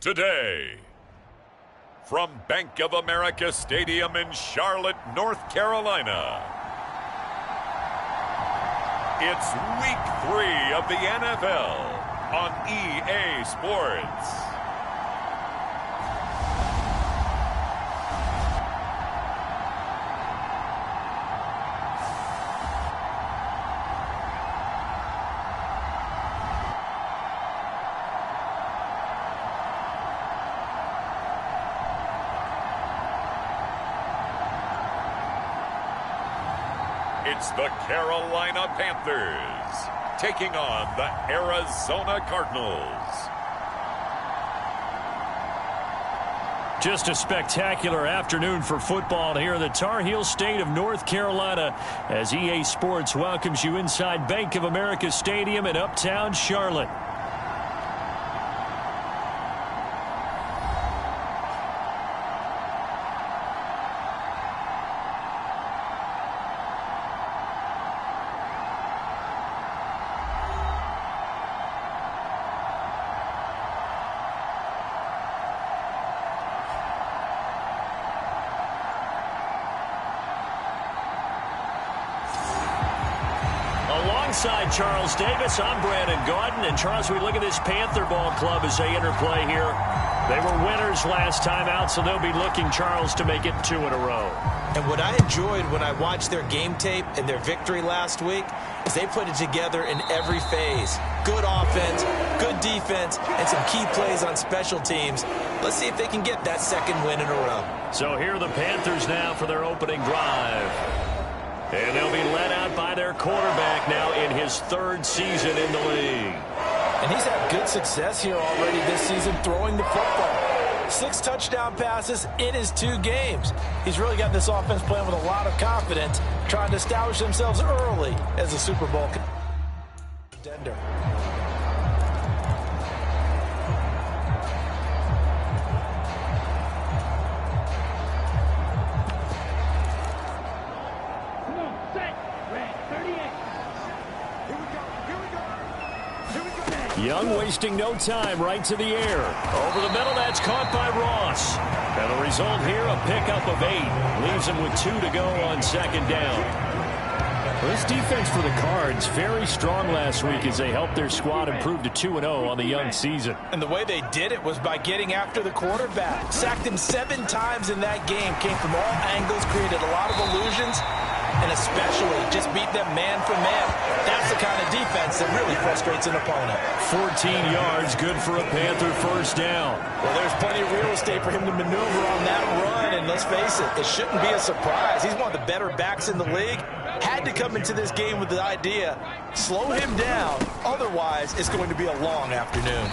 today. From Bank of America Stadium in Charlotte, North Carolina, it's Week 3 of the NFL on EA Sports. It's the Carolina Panthers taking on the Arizona Cardinals. Just a spectacular afternoon for football here in the Tar Heel state of North Carolina as EA Sports welcomes you inside Bank of America Stadium in Uptown Charlotte. Alongside Charles Davis, I'm Brandon Gaudin. And Charles, we look at this Panther ball club as they interplay here. They were winners last time out, so they'll be looking, Charles, to make it 2 in a row. And what I enjoyed when I watched their game tape and their victory last week is they put it together in every phase. Good offense, good defense, and some key plays on special teams. Let's see if they can get that second win in a row. So here are the Panthers now for their opening drive. And they'll be led out by their quarterback now in his 3rd season in the league. And he's had good success here already this season throwing the football. 6 touchdown passes in his 2 games. He's really got this offense playing with a lot of confidence, trying to establish themselves early as a Super Bowl contender. Young wasting no time, right to the air. Over the middle, that's caught by Ross. And the result here, a pickup of 8. Leaves him with 2 to go on 2nd down. Well, this defense for the Cards, very strong last week as they helped their squad improve to 2-0 on the young season. And the way they did it was by getting after the quarterback. Sacked him 7 times in that game. Came from all angles, created a lot of illusions, and especially just beat them man for man. That's the kind of defense that really frustrates an opponent. 14 yards, good for a Panther 1st down. Well, there's plenty of real estate for him to maneuver on that run, and let's face it, it shouldn't be a surprise. He's one of the better backs in the league. Had to come into this game with the idea, slow him down, otherwise it's going to be a long afternoon.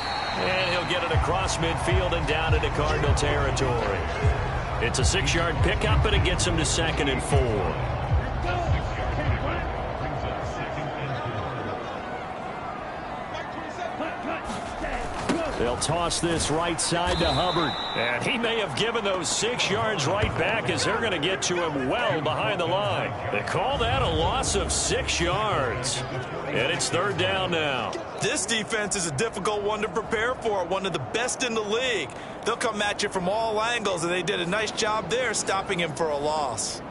And he'll get it across midfield and down into Cardinal territory. It's a 6-yard pickup, and it gets him to 2nd and 4. They'll toss this right side to Hubbard. And he may have given those 6 yards right back as they're going to get to him well behind the line. They call that a loss of 6 yards. And it's 3rd down now. This defense is a difficult one to prepare for, one of the best in the league. They'll come at you from all angles, and they did a nice job there stopping him for a loss.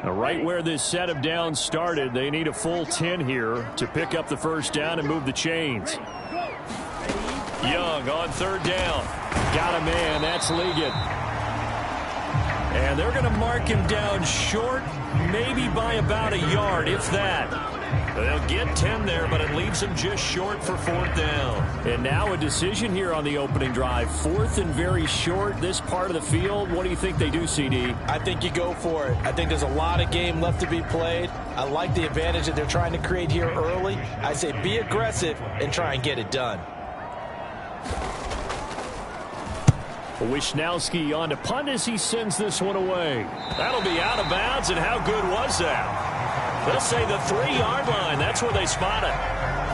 Right where this set of downs started, they need a full 10 here to pick up the 1st down and move the chains. Young on 3rd down. Got a man. That's Ligon. And they're going to mark him down short, maybe by about a yard, if that. They'll get 10 there, but it leaves them just short for 4th down. And now a decision here on the opening drive. 4th and very short, this part of the field. What do you think they do, CD? I think you go for it. I think there's a lot of game left to be played. I like the advantage that they're trying to create here early. I say be aggressive and try and get it done. Wishnowski on to punt as he sends this one away. That'll be out of bounds, and how good was that? They'll say the 3-yard line. That's where they spot it.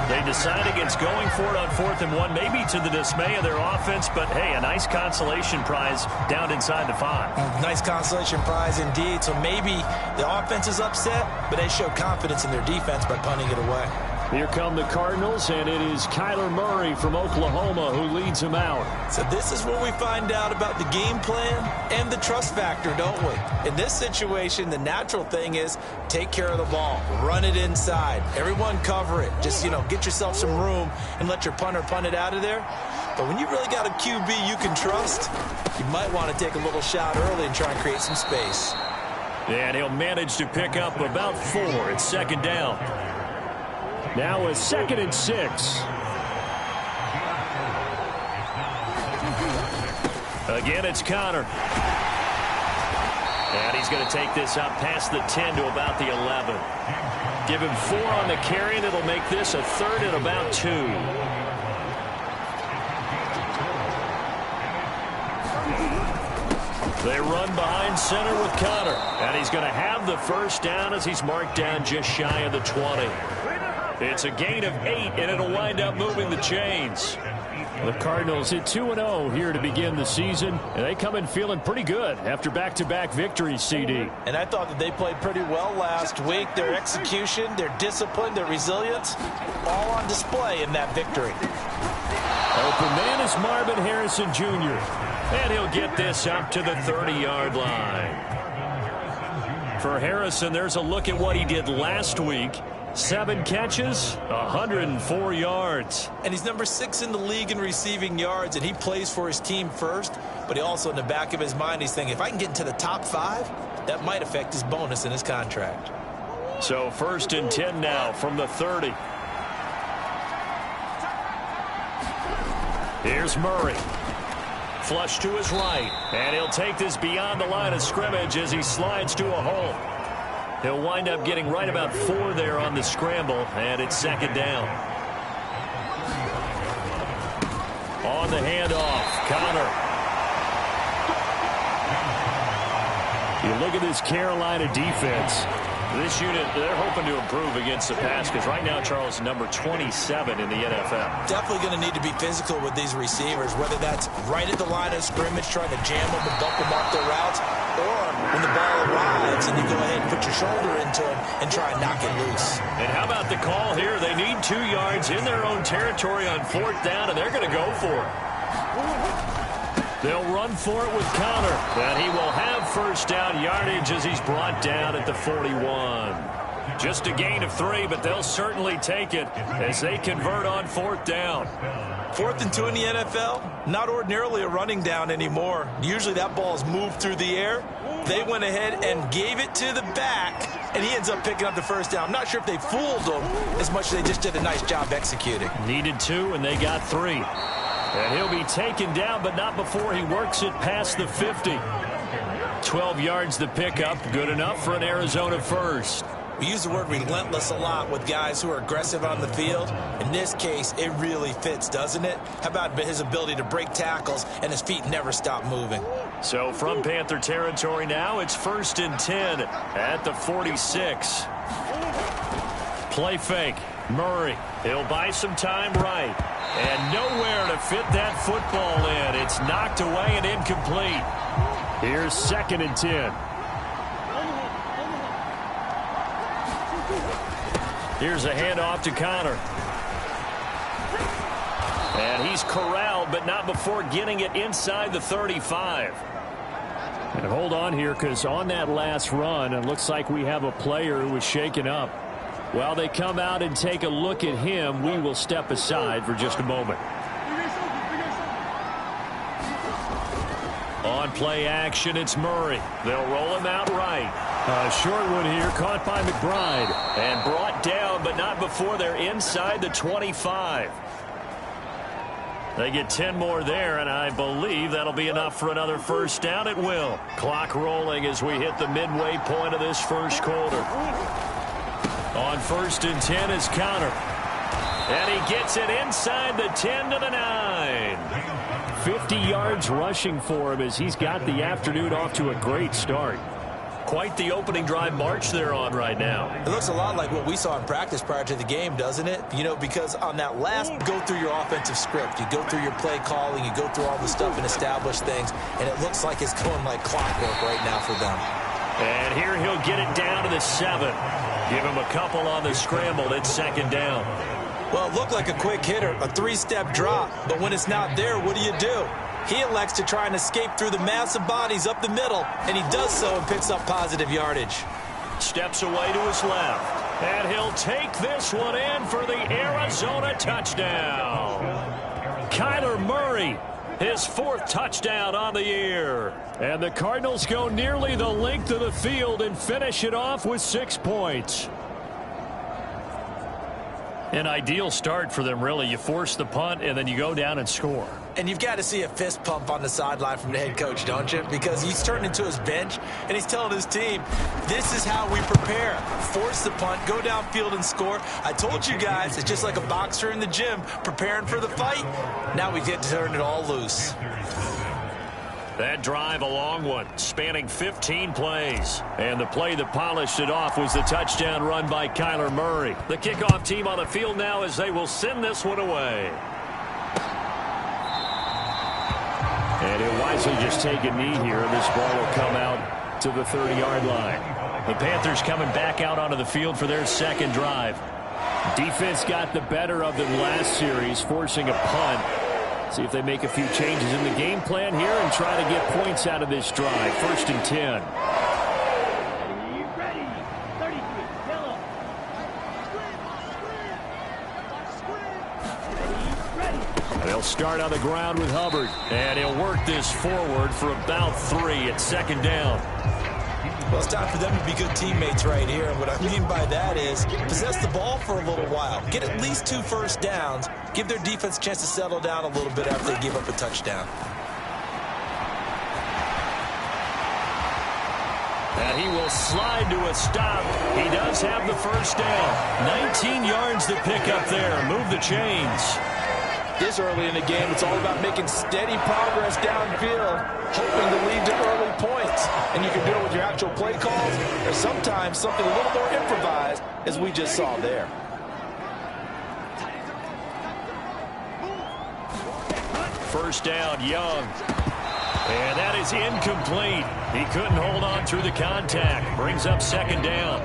They decide against going for it on 4th and 1, maybe to the dismay of their offense, but hey, a nice consolation prize down inside the 5. Nice consolation prize indeed. So maybe the offense is upset, but they show confidence in their defense by punting it away. Here come the Cardinals, and it is Kyler Murray from Oklahoma who leads them out. So this is where we find out about the game plan and the trust factor, don't we? In this situation, the natural thing is take care of the ball, run it inside, everyone cover it. Just, get yourself some room and let your punter punt it out of there. But when you really got a QB you can trust, you might want to take a little shot early and try and create some space. And he'll manage to pick up about 4. It's second down. Now a 2nd and 6. Again, it's Connor. And he's going to take this up past the 10 to about the 11. Give him 4 on the carry, and it'll make this a 3rd and about 2. They run behind center with Connor. And he's going to have the first down as he's marked down just shy of the 20. It's a gain of 8, and it'll wind up moving the chains. The Cardinals hit 2-0 here to begin the season, and they come in feeling pretty good after back-to-back victories, CD. And I thought that they played pretty well last week. Their execution, their discipline, their resilience, all on display in that victory. Open man is Marvin Harrison Jr., and he'll get this up to the 30-yard line. For Harrison, there's a look at what he did last week. 7 catches, 104 yards. And he's number 6 in the league in receiving yards, and he plays for his team first. But he also, in the back of his mind, he's thinking, if I can get into the top 5, that might affect his bonus in his contract. So 1st and 10 now from the 30. Here's Murray. Flush to his right. And he'll take this beyond the line of scrimmage as he slides to a hole. He'll wind up getting right about 4 there on the scramble, and it's second down. On the handoff, Connor. You look at this Carolina defense. This unit, they're hoping to improve against the pass because right now, Charles, number 27 in the NFL. Definitely going to need to be physical with these receivers, whether that's right at the line of scrimmage, trying to jam them and bump them off their routes, or when the ball arrives and you go ahead and put your shoulder into them and try and knock it loose. And how about the call here? They need 2 yards in their own territory on 4th down, and they're going to go for it. They'll run for it with Connor, and he will have first down yardage as he's brought down at the 41. Just a gain of 3, but they'll certainly take it as they convert on 4th down. 4th and 2 in the NFL, not ordinarily a running down anymore. Usually that ball is moved through the air. They went ahead and gave it to the back, and he ends up picking up the first down. I'm not sure if they fooled him as much as they just did a nice job executing. Needed 2, and they got 3. And he'll be taken down, but not before he works it past the 50. 12 yards the pickup, good enough for an Arizona first. We use the word relentless a lot with guys who are aggressive on the field. In this case, it really fits, doesn't it? How about his ability to break tackles and his feet never stop moving? So from Panther territory now, it's 1st and 10 at the 46. Play fake. Murray. He'll buy some time right. And nowhere to fit that football in. It's knocked away and incomplete. Here's 2nd and 10. Here's a handoff to Connor. And he's corralled, but not before getting it inside the 35. And hold on here, because on that last run, it looks like we have a player who was shaken up. While they come out and take a look at him, we will step aside for just a moment. On play action, it's Murray. They'll roll him out right. A short one here, caught by McBride. And brought down, but not before they're inside the 25. They get 10 more there, and I believe that'll be enough for another first down. It will. Clock rolling as we hit the midway point of this first quarter. On 1st and 10 is Connor. And he gets it inside the 10 to the 9. 50 yards rushing for him as he's got the afternoon off to a great start. Quite the opening drive march they're on right now. It looks a lot like what we saw in practice prior to the game, doesn't it? You know, because on that last go through your offensive script, you go through your play calling, you go through all the stuff and establish things, and it looks like it's going like clockwork right now for them. And here he'll get it down to the 7. Give him a couple on the scramble. It's second down. Well, it looked like a quick hitter, a three-step drop. But when it's not there, what do? He elects to try and escape through the massive bodies up the middle, and he does so and picks up positive yardage. Steps away to his left, and he'll take this one in for the Arizona touchdown. Kyler Murray, his 4th touchdown on the year. And the Cardinals go nearly the length of the field and finish it off with 6 points. An ideal start for them, really. You force the punt, and then you go down and score. And you've got to see a fist pump on the sideline from the head coach, don't you? Because he's turning into his bench, and he's telling his team, this is how we prepare. Force the punt, go downfield and score. I told you guys, it's just like a boxer in the gym preparing for the fight. Now we get to turn it all loose. That drive, a long one, spanning 15 plays. And the play that polished it off was the touchdown run by Kyler Murray. The kickoff team on the field now as they will send this one away. And he'll wisely just take a knee here, and this ball will come out to the 30-yard line. The Panthers coming back out onto the field for their second drive. Defense got the better of them last series, forcing a punt. See if they make a few changes in the game plan here and try to get points out of this drive. 1st and 10. They'll start on the ground with Hubbard. And he'll work this forward for about 3 at second down. Well, it's time for them to be good teammates right here. And what I mean by that is possess the ball for a little while. Get at least 2 first downs. Give their defense a chance to settle down a little bit after they give up a touchdown. And he will slide to a stop. He does have the first down. 19 yards to pick up there. Move the chains. This early in the game, it's all about making steady progress downfield, hoping to lead to early points. And you can do it with your actual play calls, or sometimes something a little more improvised, as we just saw there. First down, Young. And that is incomplete. He couldn't hold on through the contact. Brings up second down.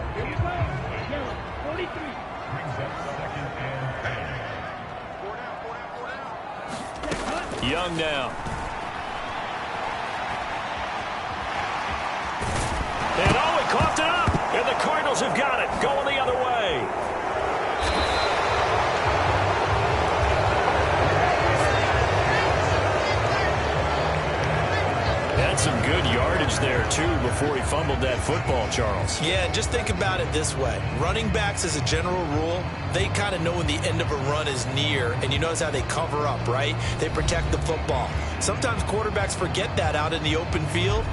Young now. And oh, he coughed it up. And the Cardinals have got it. Going the other way. Had some good yardage there, too, before he fumbled that football, Charles. Yeah, just think about it this way. Running backs, as a general rule, they kind of know when the end of a run is near, and you notice how they cover up, right? They protect the football. Sometimes quarterbacks forget that out in the open field.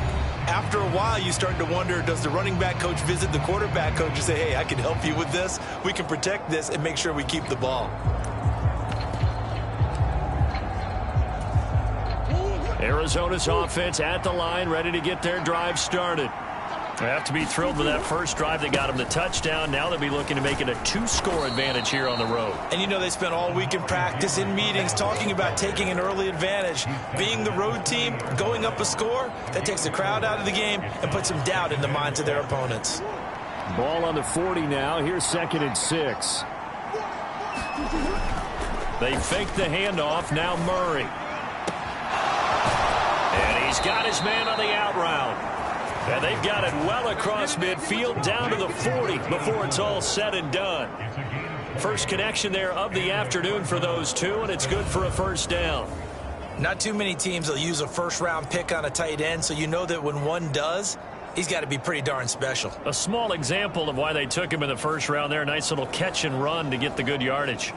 After a while, you start to wonder, does the running back coach visit the quarterback coach and say, hey, I can help you with this. We can protect this and make sure we keep the ball. Arizona's offense at the line, ready to get their drive started. They have to be thrilled with that first drive that got them the touchdown. Now they'll be looking to make it a 2-score advantage here on the road. And you know they spent all week in practice, in meetings, talking about taking an early advantage. Being the road team, going up a score, that takes the crowd out of the game and puts some doubt in the minds of their opponents. Ball on the 40 now. Here's 2nd and 6. They fake the handoff. Now Murray. And he's got his man on the out route. And they've got it well across midfield down to the 40 before it's all said and done. First connection there of the afternoon for those two, and it's good for a first down. Not too many teams will use a first-round pick on a tight end, so you know that when one does, he's got to be pretty darn special. A small example of why they took him in the first round there. Nice little catch and run to get the good yardage.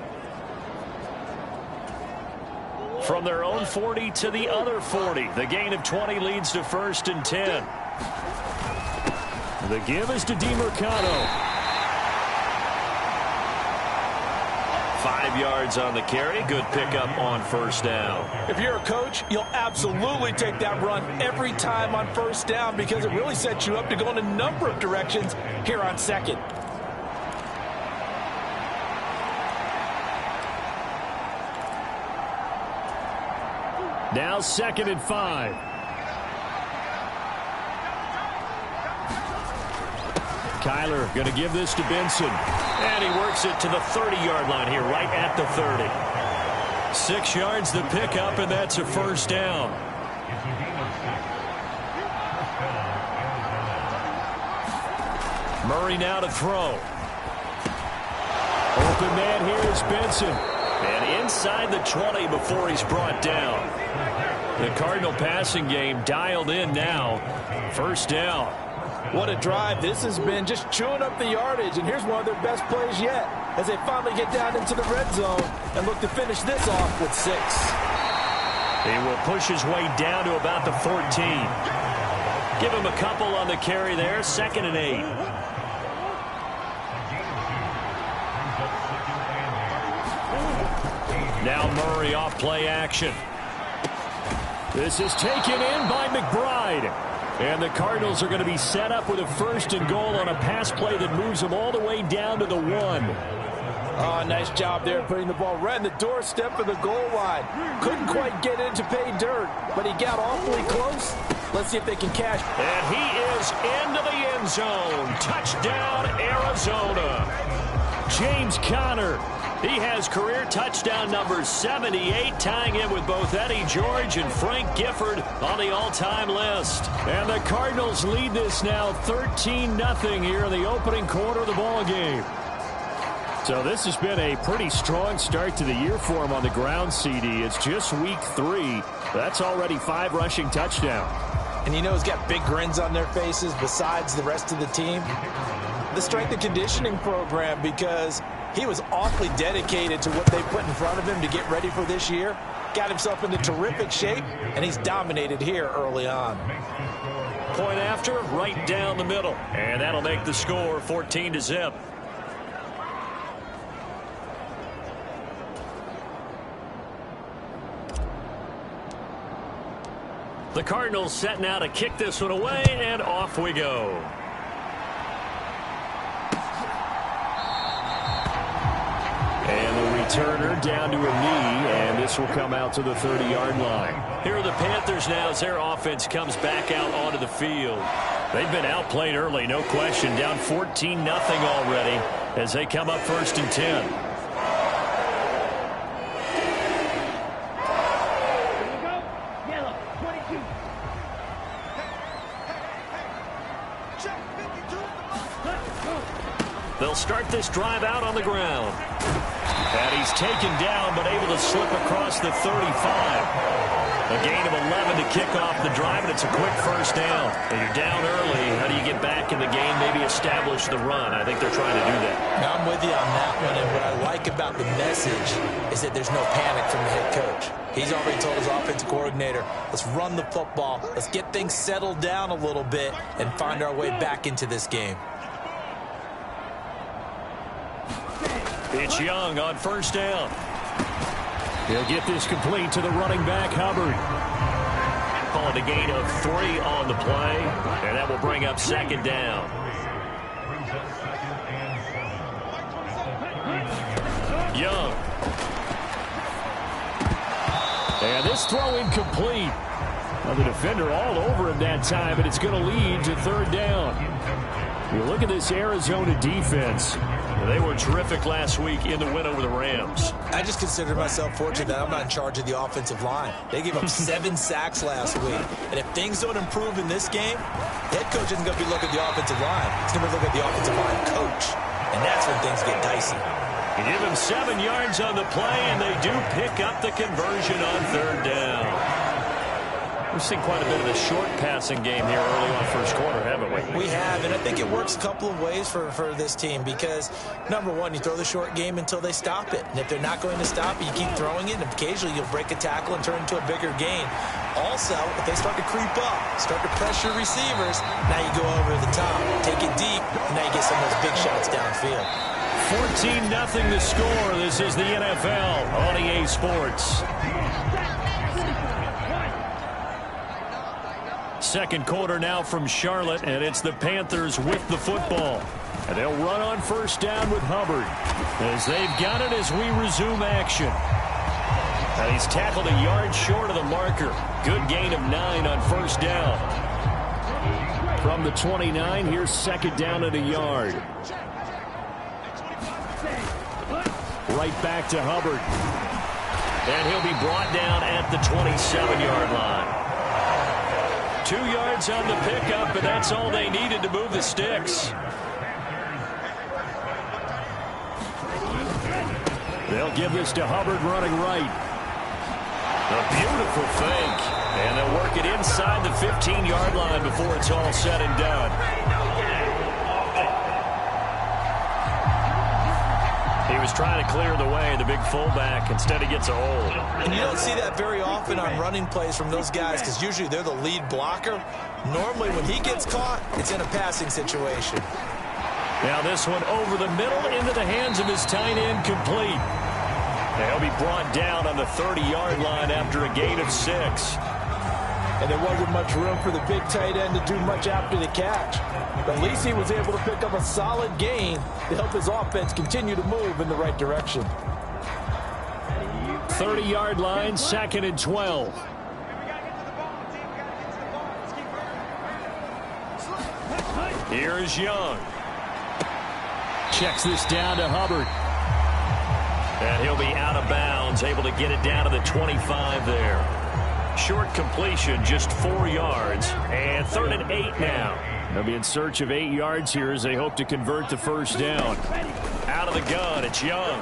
From their own 40 to the other 40. The gain of 20 leads to 1st and 10. The give is to DeMercado. 5 yards on the carry. Good pickup on first down. If you're a coach, you'll absolutely take that run every time on first down because it really sets you up to go in a number of directions here on second. Now 2nd and 5. Kyler going to give this to Benson. And he works it to the 30-yard line here, right at the 30. 6 yards the pickup, and that's a first down. Murray now to throw. Open man here is Benson. And inside the 20 before he's brought down. The Cardinal passing game dialed in now. First down. What a drive this has been, just chewing up the yardage. And here's one of their best plays yet as they finally get down into the red zone and look to finish this off with 6. He will push his way down to about the 14. Give him a couple on the carry there. 2nd and 8. Now Murray off play action. This is taken in by McBride. And the Cardinals are going to be set up with a 1st and goal on a pass play that moves them all the way down to the 1. Oh, nice job there putting the ball right in the doorstep of the goal line. Couldn't quite get in to pay dirt, but he got awfully close. Let's see if they can cash. And he is into the end zone. Touchdown, Arizona. James Conner. He has career touchdown number 78, tying in with both Eddie George and Frank Gifford on the all-time list. And the Cardinals lead this now 13-0 here in the opening quarter of the ball game. So this has been a pretty strong start to the year for him on the ground, CD. It's just week 3. That's already 5 rushing touchdowns. And you know he's got big grins on their faces besides the rest of the team. The strength and conditioning program, because he was awfully dedicated to what they put in front of him to get ready for this year. Got himself into terrific shape, and he's dominated here early on. Point after, right down the middle. And that'll make the score 14-0. The Cardinals setting out to kick this one away, and off we go. And the returner down to a knee, and this will come out to the 30-yard line. Here are the Panthers now as their offense comes back out onto the field. They've been outplayed early, no question. Down 14-0 already as they come up 1st and 10. They'll start this drive out on the ground. And he's taken down, but able to slip across the 35. A gain of 11 to kick off the drive, and it's a quick first down. And you're down early. How do you get back in the game, maybe establish the run? I think they're trying to do that. Now, I'm with you on that one, and what I like about the message is that there's no panic from the head coach. He's already told his offensive coordinator, let's run the football, let's get things settled down a little bit and find our way back into this game. It's Young on first down. He'll get this complete to the running back, Hubbard. Calling a gain of 3 on the play, and that will bring up 2nd down. Young. And this throw incomplete. Well, the defender all over him that time, and it's going to lead to 3rd down. You look at this Arizona defense. They were terrific last week in the win over the Rams. I just consider myself fortunate that I'm not in charge of the offensive line. They gave up 7 sacks last week. And if things don't improve in this game, the head coach isn't going to be looking at the offensive line. He's going to be looking at the offensive line coach. And that's when things get dicey. You give them 7 yards on the play, and they do pick up the conversion on 3rd down. We've seen quite a bit of the short passing game here early on first quarter, haven't we? We have, and I think it works a couple of ways for this team because, number one, you throw the short game until they stop it. And if they're not going to stop it, you keep throwing it, and occasionally you'll break a tackle and turn into a bigger gain. Also, if they start to creep up, start to pressure receivers, now you go over the top, take it deep, and now you get some of those big shots downfield. 14-0 the score. This is the NFL on EA Sports. Second quarter now from Charlotte, and it's the Panthers with the football. And they'll run on first down with Hubbard as they've got it as we resume action. And he's tackled a yard short of the marker. Good gain of 9 on first down. From the 29, here's second down and a yard. Right back to Hubbard. And he'll be brought down at the 27-yard line. 2 yards on the pickup, and that's all they needed to move the sticks. They'll give this to Hubbard running right. A beautiful fake. And they'll work it inside the 15-yard line before it's all said and done. He was trying to clear the way, the big fullback. Instead, he gets a hold. And you don't see that very often on running plays from those guys because usually they're the lead blocker. Normally, when he gets caught, it's in a passing situation. Now this one over the middle into the hands of his tight end, complete. And he'll be brought down on the 30-yard line after a gain of 6. And there wasn't much room for the big tight end to do much after the catch. But at least he was able to pick up a solid gain to help his offense continue to move in the right direction. 30-yard line, 2nd and 12. Here's Young. Checks this down to Hubbard. And he'll be out of bounds, able to get it down to the 25 there. Short completion, just 4 yards. And 3rd and 8 now. They'll be in search of 8 yards here as they hope to convert the first down. Out of the gun, it's Young.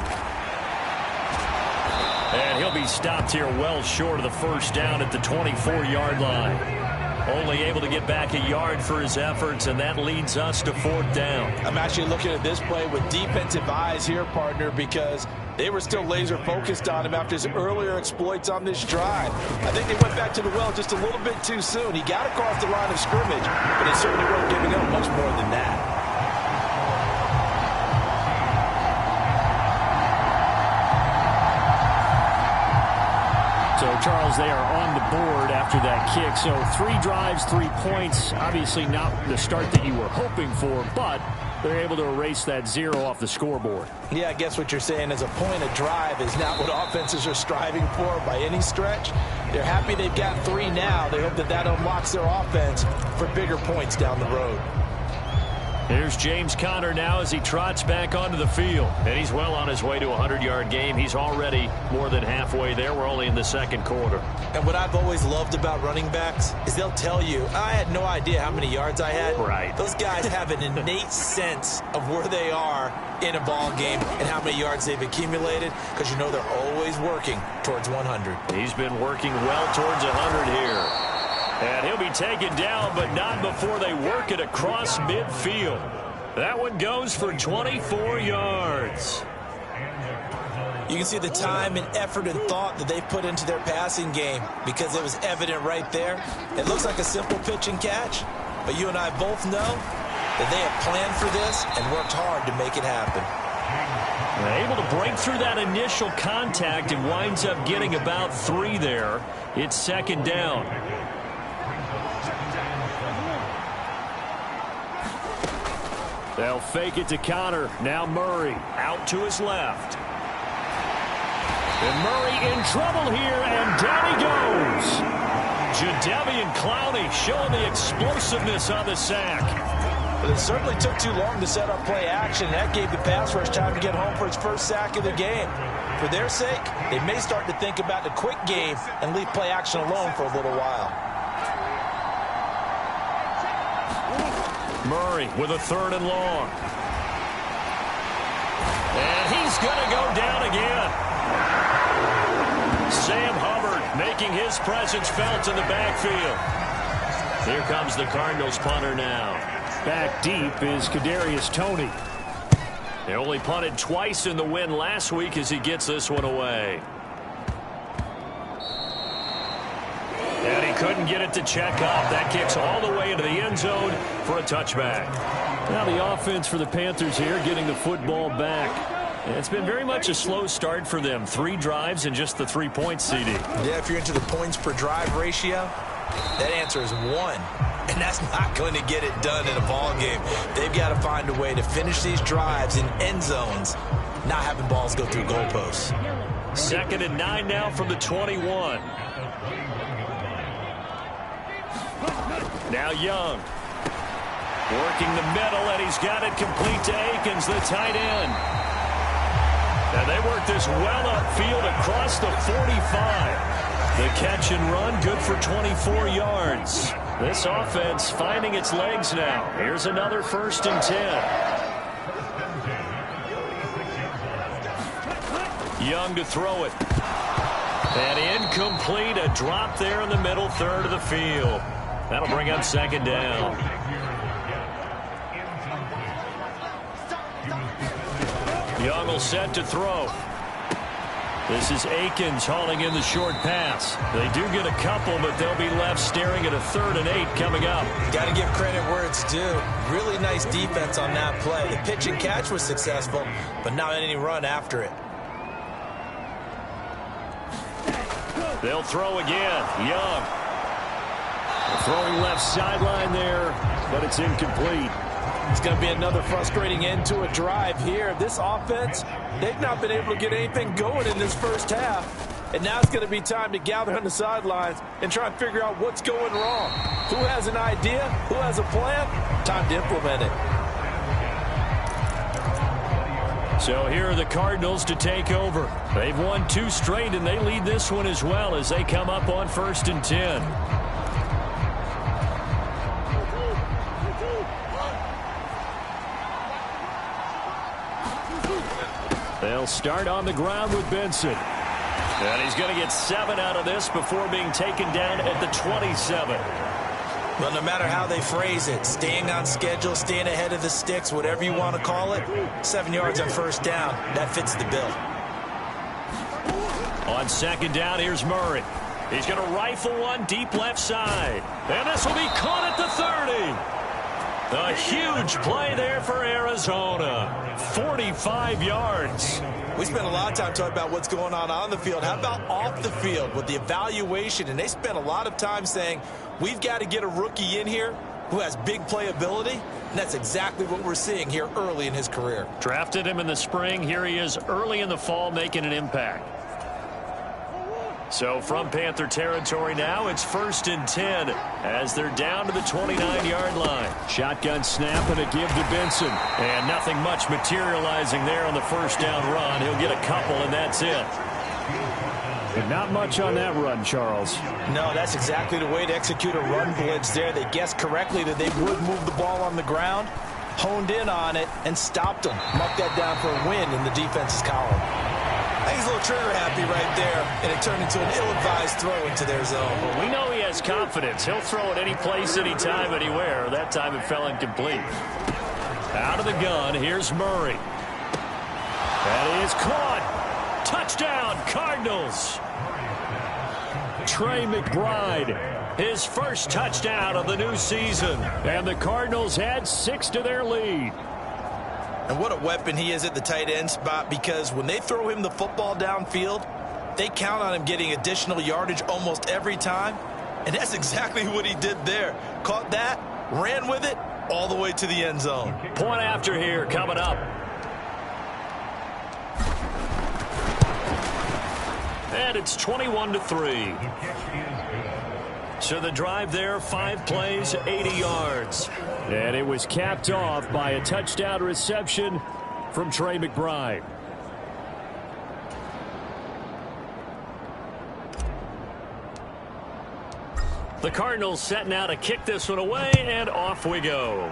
And he'll be stopped here well short of the first down at the 24-yard line. Only able to get back a yard for his efforts, and that leads us to 4th down. I'm actually looking at this play with defensive eyes here, partner, because they were still laser focused on him after his earlier exploits on this drive. I think they went back to the well just a little bit too soon. He got across the line of scrimmage, but they certainly weren't giving up much more than that. So, Charles, they are on the board after that kick. So 3 drives, 3 points. Obviously not the start that you were hoping for, but they're able to erase that 0 off the scoreboard. Yeah, I guess what you're saying is a point a drive is not what offenses are striving for by any stretch. They're happy they've got 3 now. They hope that that unlocks their offense for bigger points down the road. Here's James Conner now as he trots back onto the field. And he's well on his way to a 100-yard game. He's already more than halfway there. We're only in the 2nd quarter. And what I've always loved about running backs is they'll tell you, I had no idea how many yards I had. Right. Those guys have an innate sense of where they are in a ball game and how many yards they've accumulated because you know they're always working towards 100. He's been working well towards 100 here. And he'll be taken down, but not before they work it across midfield. That one goes for 24 yards. You can see the time and effort and thought that they've put into their passing game because it was evident right there. It looks like a simple pitch and catch, but you and I both know that they have planned for this and worked hard to make it happen. Able to break through that initial contact and winds up getting about 3 there. It's 2nd down. They'll fake it to Conner. Now Murray out to his left. And Murray in trouble here, and down he goes. Jadeveon Clowney showing the explosiveness on the sack. But it certainly took too long to set up play action. That gave the pass rush time to get home for its first sack of the game. For their sake, they may start to think about the quick game and leave play action alone for a little while. Murray with a 3rd and long. And he's going to go down again. Sam Hubbard making his presence felt in the backfield. Here comes the Cardinals punter now. Back deep is Kadarius Toney. They only punted twice in the win last week as he gets this one away. And he couldn't get it to check up. That kicks all the way into the end zone for a touchback. Now the offense for the Panthers here getting the football back. And it's been very much a slow start for them. 3 drives and just the 3 points, CD. Yeah, if you're into the points per drive ratio, that answer is 1. And that's not going to get it done in a ball game. They've got to find a way to finish these drives in end zones, not having balls go through goalposts. 2nd and 9 now from the 21. Now Young. Working the middle, and he's got it complete to Akins, the tight end. And they work this well upfield across the 45. The catch and run, good for 24 yards. This offense finding its legs now. Here's another 1st and 10. Young to throw it. And incomplete, a drop there in the middle third of the field. That'll bring up 2nd down. Young will set to throw. This is Akins hauling in the short pass. They do get a couple, but they'll be left staring at a 3rd and 8 coming up. Got to give credit where it's due. Really nice defense on that play. The pitch and catch was successful, but not any run after it. They'll throw again. Young. Throwing left sideline there, but it's incomplete. It's going to be another frustrating end to a drive here. This offense, they've not been able to get anything going in this first half. And now it's going to be time to gather on the sidelines and try and figure out what's going wrong. Who has an idea? Who has a plan? Time to implement it. So here are the Cardinals to take over. They've won 2 straight, and they lead this one as well as they come up on 1st and 10. They'll start on the ground with Benson. And he's going to get 7 out of this before being taken down at the 27. Well, no matter how they phrase it, staying on schedule, staying ahead of the sticks, whatever you want to call it, 7 yards on 1st down, that fits the bill. On 2nd down, here's Murray. He's going to rifle one deep left side. And this will be caught at the 30. A huge play there for Arizona. 45 yards. We spent a lot of time talking about what's going on the field. How about off the field with the evaluation? And they spent a lot of time saying, we've got to get a rookie in here who has big playability. And that's exactly what we're seeing here early in his career. Drafted him in the spring. Here he is early in the fall making an impact. So from Panther territory now, it's 1st and 10 as they're down to the 29-yard line. Shotgun snap and a give to Benson. And nothing much materializing there on the 1st down run. He'll get a couple, and that's it. And not much on that run, Charles. No, that's exactly the way to execute a run blitz there. They guessed correctly that they would move the ball on the ground, honed in on it, and stopped them. Marked that down for a win in the defense's column. I think he's a little trigger happy right there, and it turned into an ill-advised throw into their zone. Well, we know he has confidence. He'll throw it any place, anytime, anywhere. That time it fell incomplete. Out of the gun, here's Murray. That is caught. Touchdown, Cardinals. Trey McBride, his first touchdown of the new season. And the Cardinals add 6 to their lead. And what a weapon he is at the tight end spot, because when they throw him the football downfield, they count on him getting additional yardage almost every time. And that's exactly what he did there. Caught that, ran with it, all the way to the end zone. Point after here coming up. And it's 21-3. So the drive there, 5 plays, 80 yards. And it was capped off by a touchdown reception from Trey McBride. The Cardinals set now to kick this one away, and off we go.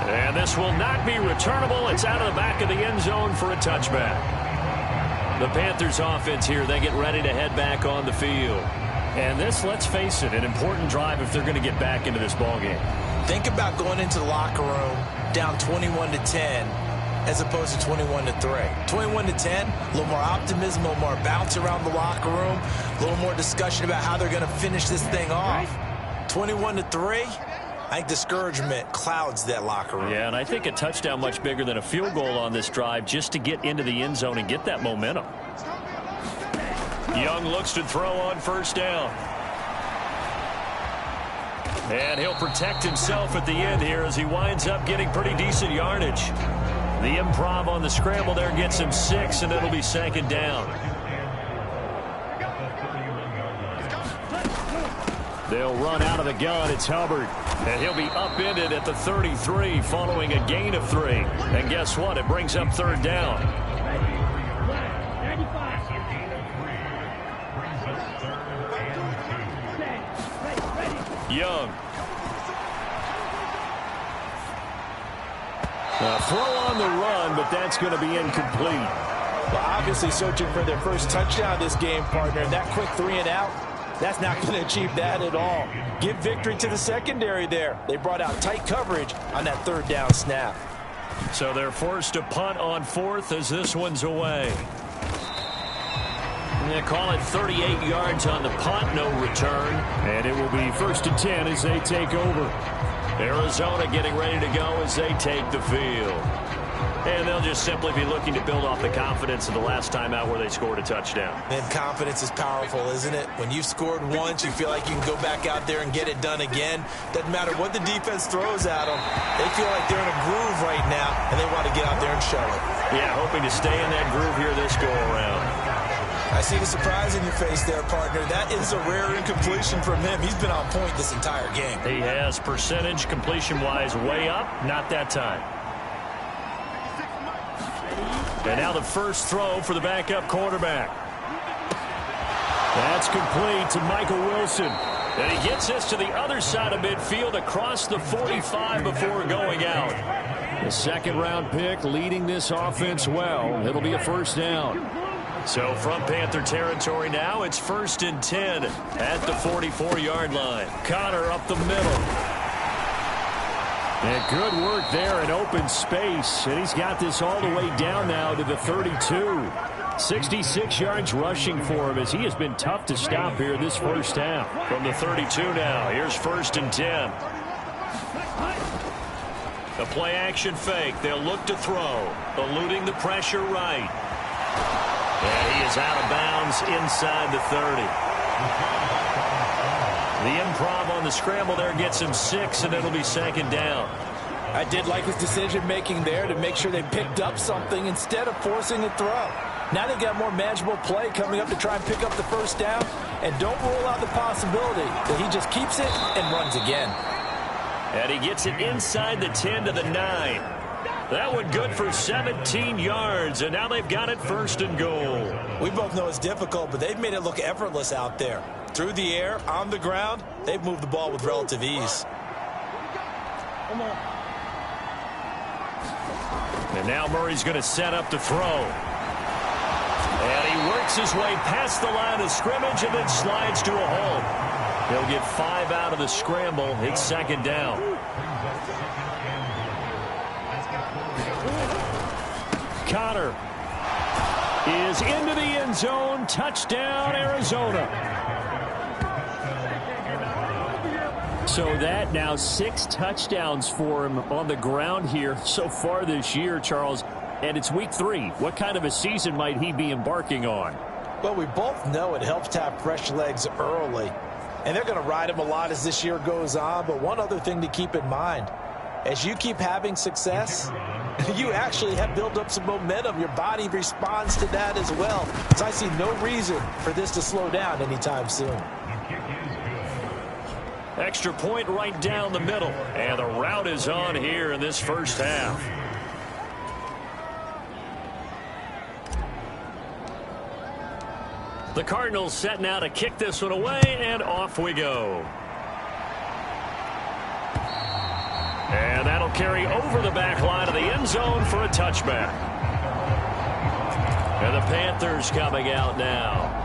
And this will not be returnable. It's out of the back of the end zone for a touchback. The Panthers offense here, they get ready to head back on the field. And this, let's face it, an important drive if they're going to get back into this ballgame. Think about going into the locker room down 21-10 as opposed to 21-3. 21-10, a little more optimism, a little more bounce around the locker room, a little more discussion about how they're going to finish this thing off. 21-3, I think discouragement clouds that locker room. Yeah, and I think a touchdown much bigger than a field goal on this drive just to get into the end zone and get that momentum. Young looks to throw on 1st down. And he'll protect himself at the end here as he winds up getting pretty decent yardage. The improv on the scramble there gets him 6, and it'll be 2nd down. They'll run out of the gun. It's Hubbard. And he'll be upended at the 33 following a gain of 3. And guess what? It brings up third down. Young. Throw on the run, but that's going to be incomplete. Well, obviously searching for their first touchdown this game, partner. And that quick 3 and out, that's not going to achieve that at all. Give victory to the secondary there. They brought out tight coverage on that third down snap. So they're forced to punt on 4th as this one's away. They call it 38 yards on the punt, no return. And it will be 1st and 10 as they take over. Arizona getting ready to go as they take the field. And they'll just simply be looking to build off the confidence of the last time out where they scored a touchdown. And confidence is powerful, isn't it? When you've scored once, you feel like you can go back out there and get it done again. Doesn't matter what the defense throws at them. They feel like they're in a groove right now, and they want to get out there and show it. Yeah, hoping to stay in that groove here this go-around. I see the surprise in your face there, partner. That is a rare incompletion from him. He's been on point this entire game. He has percentage completion-wise way up, not that time. And now the first throw for the backup quarterback. That's complete to Michael Wilson. And he gets this to the other side of midfield across the 45 before going out. The second-round pick leading this offense well. It'll be a first down. So from Panther territory now, it's 1st and 10 at the 44-yard line. Connor up the middle. And good work there in open space. And he's got this all the way down now to the 32. 66 yards rushing for him as he has been tough to stop here this first half. From the 32 now, here's 1st and 10. The play action fake. They'll look to throw. Eluding the pressure right. And he is out of bounds inside the 30. The improv on the scramble there gets him 6, and it'll be 2nd down. I did like his decision-making there to make sure they picked up something instead of forcing a throw. Now they got more manageable play coming up to try and pick up the first down, and don't rule out the possibility that he just keeps it and runs again. And he gets it inside the 10 to the 9. That one good for 17 yards, and now they've got it 1st and goal. We both know it's difficult, but they've made it look effortless out there. Through the air, on the ground, they've moved the ball with relative ease. Come on. And now Murray's going to set up to throw. And he works his way past the line of scrimmage and then slides to a halt. He'll get 5 out of the scramble. It's 2nd down. Connor is into the end zone. Touchdown, Arizona. So that now 6 touchdowns for him on the ground here so far this year, Charles. And it's week 3. What kind of a season might he be embarking on? Well, we both know it helps to have fresh legs early. And they're going to ride him a lot as this year goes on. But one other thing to keep in mind, as you keep having success, you actually have built up some momentum. Your body responds to that as well. So I see no reason for this to slow down anytime soon. Extra point right down the middle. And the route is on here in this first half. The Cardinals set now to kick this one away, and off we go. And that'll carry over the back line of the end zone for a touchback. And the Panthers coming out now.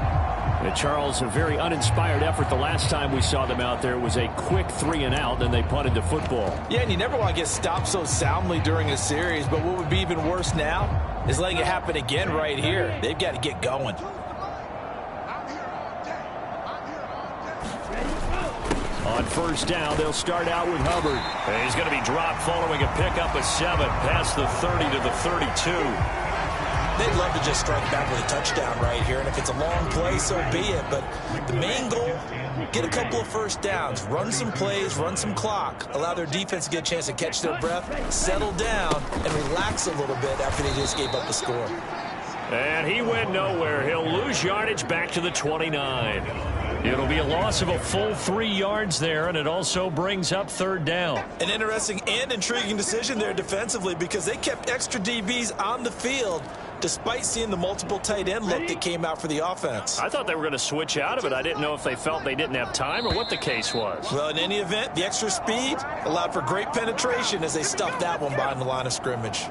And Charles, a very uninspired effort the last time we saw them out there. It was a quick 3 and out, then they punted the football. Yeah, and you never want to get stopped so soundly during a series, but what would be even worse now is letting it happen again right here. They've got to get going. On first down, they'll start out with Hubbard. And he's going to be dropped following a pickup of 7 past the 30 to the 32. They'd love to just strike back with a touchdown right here, and if it's a long play, so be it. But the main goal, get a couple of first downs, run some plays, run some clock, allow their defense to get a chance to catch their breath, settle down, and relax a little bit after they just gave up the score. And he went nowhere. He'll lose yardage back to the 29. It'll be a loss of a full 3 yards there, and it also brings up third down. An interesting and intriguing decision there defensively because they kept extra DBs on the field despite seeing the multiple tight end look that came out for the offense. I thought they were going to switch out of it. I didn't know if they felt they didn't have time or what the case was. Well, in any event, the extra speed allowed for great penetration as they stuffed that one behind the line of scrimmage.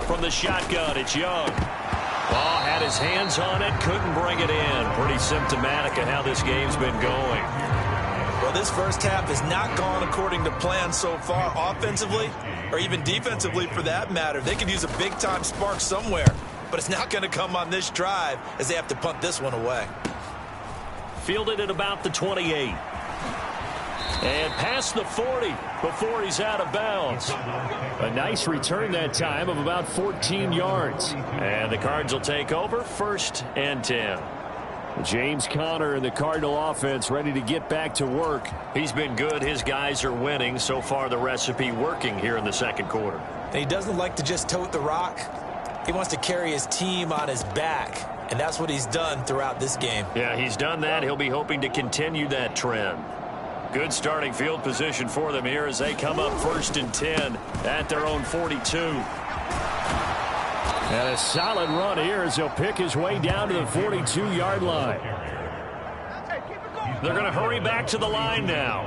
From the shotgun, it's Young. Oh, had his hands on it, couldn't bring it in. Pretty symptomatic of how this game's been going. Well, this first half has not gone according to plan so far offensively, or even defensively for that matter. They could use a big-time spark somewhere, but it's not going to come on this drive as they have to punt this one away. Fielded at about the 28. And past the 40 before he's out of bounds. A nice return that time of about 14 yards. And the Cards will take over 1st and 10. James Conner and the Cardinal offense ready to get back to work. He's been good. His guys are winning. So far the recipe working here in the second quarter. And he doesn't like to just tote the rock. He wants to carry his team on his back. And that's what he's done throughout this game. Yeah, he's done that. He'll be hoping to continue that trend. Good starting field position for them here as they come up 1st and 10 at their own 42. And a solid run here as he'll pick his way down to the 42-yard line. They're going to hurry back to the line now.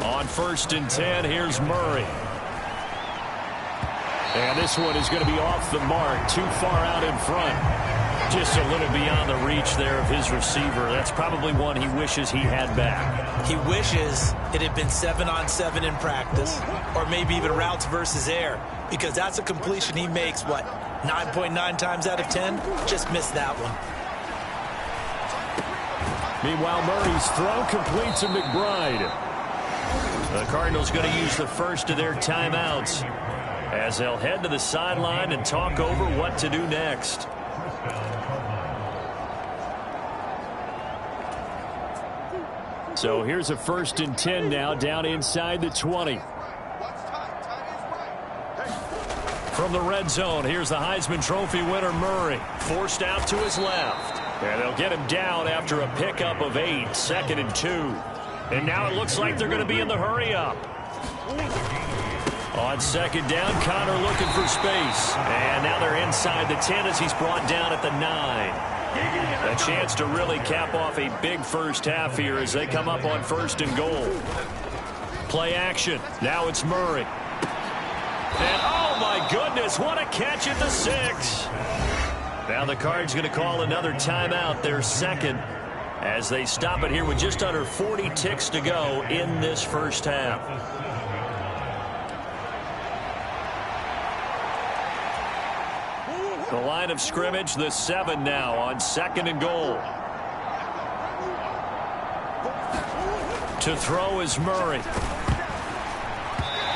On 1st and 10, here's Murray. And this one is going to be off the mark, too far out in front. Just a little beyond the reach there of his receiver. That's probably one he wishes he had back. He wishes it had been 7-on-7 in practice, or maybe even routes versus air, because that's a completion he makes, what, 9.9 times out of 10? Just missed that one. Meanwhile, Murray's throw complete to McBride. The Cardinals going to use the first of their timeouts as they'll head to the sideline and talk over what to do next. So here's a 1st and 10 now down inside the 20. From the red zone, here's the Heisman Trophy winner Murray. Forced out to his left. And they'll get him down after a pickup of 8, 2nd and 2. And now it looks like they're going to be in the hurry up. On 2nd down, Conner looking for space. And now they're inside the 10 as he's brought down at the 9. A chance to really cap off a big first half here as they come up on 1st and goal. Play action. Now it's Murray. And oh my goodness, what a catch at the 6. Now the Cards going to call another timeout, their second, as they stop it here with just under 40 ticks to go in this first half. The line of scrimmage, the 7 now on 2nd and goal. To throw is Murray.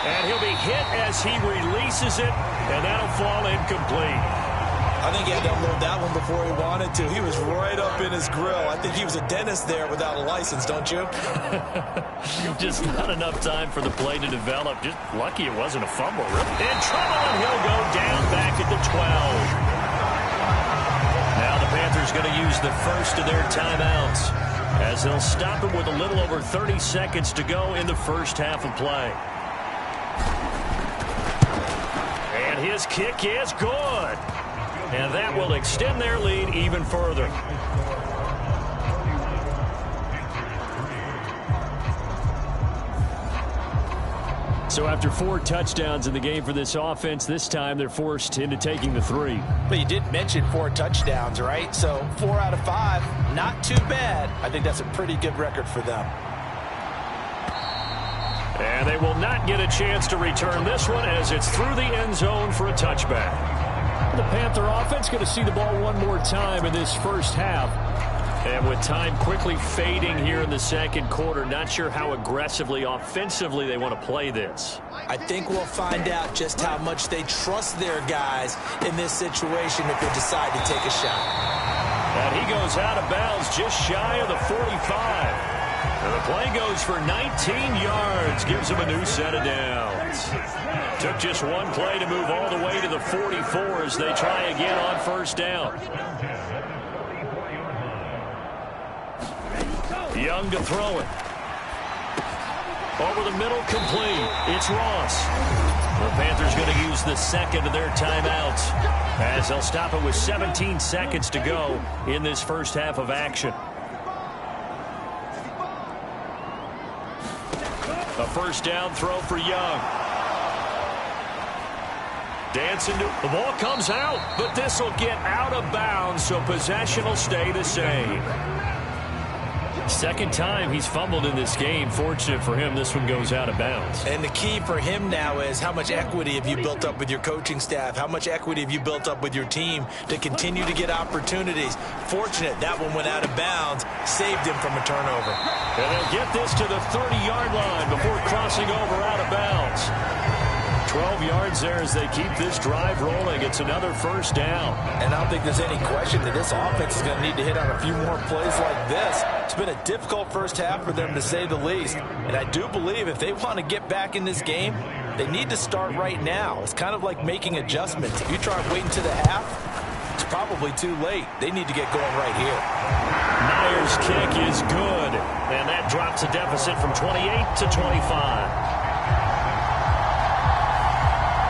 And he'll be hit as he releases it, and that'll fall incomplete. I think he had to unload that one before he wanted to. He was right up in his grill. I think he was a dentist there without a license, don't you? Just not enough time for the play to develop. Just lucky it wasn't a fumble. In trouble, and he'll go down back at the 12. Now the Panthers going to use the first of their timeouts as they'll stop him with a little over 30 seconds to go in the first half of play. And his kick is good. And that will extend their lead even further. So after 4 touchdowns in the game for this offense, this time they're forced into taking the 3. But you did mention 4 touchdowns, right? So 4 out of 5, not too bad. I think that's a pretty good record for them. And they will not get a chance to return this one as it's through the end zone for a touchback. The Panther offense going to see the ball one more time in this first half. And with time quickly fading here in the second quarter, not sure how aggressively, offensively they want to play this. I think we'll find out just how much they trust their guys in this situation if they decide to take a shot. And he goes out of bounds just shy of the 45. And the play goes for 19 yards, gives him a new set of downs. Took just one play to move all the way to the 44 as they try again on first down. Young to throw it. Over the middle, complete. It's Ross. The Panthers going to use the second of their timeouts as they'll stop it with 17 seconds to go in this first half of action. A first down throw for Young. Dancing to the ball comes out, but this will get out of bounds, so possession will stay the same. Second time he's fumbled in this game. Fortunate for him, this one goes out of bounds. And the key for him now is how much equity have you built up with your coaching staff? How much equity have you built up with your team to continue to get opportunities? Fortunate that one went out of bounds, saved him from a turnover. And they'll get this to the 30-yard line before crossing over out of bounds. 12 yards there as they keep this drive rolling. It's another first down. And I don't think there's any question that this offense is going to need to hit on a few more plays like this. It's been a difficult first half for them, to say the least. And I do believe if they want to get back in this game, they need to start right now. It's kind of like making adjustments. If you try waiting to the half, it's probably too late. They need to get going right here. Myers' kick is good. And that drops a deficit from 28 to 25.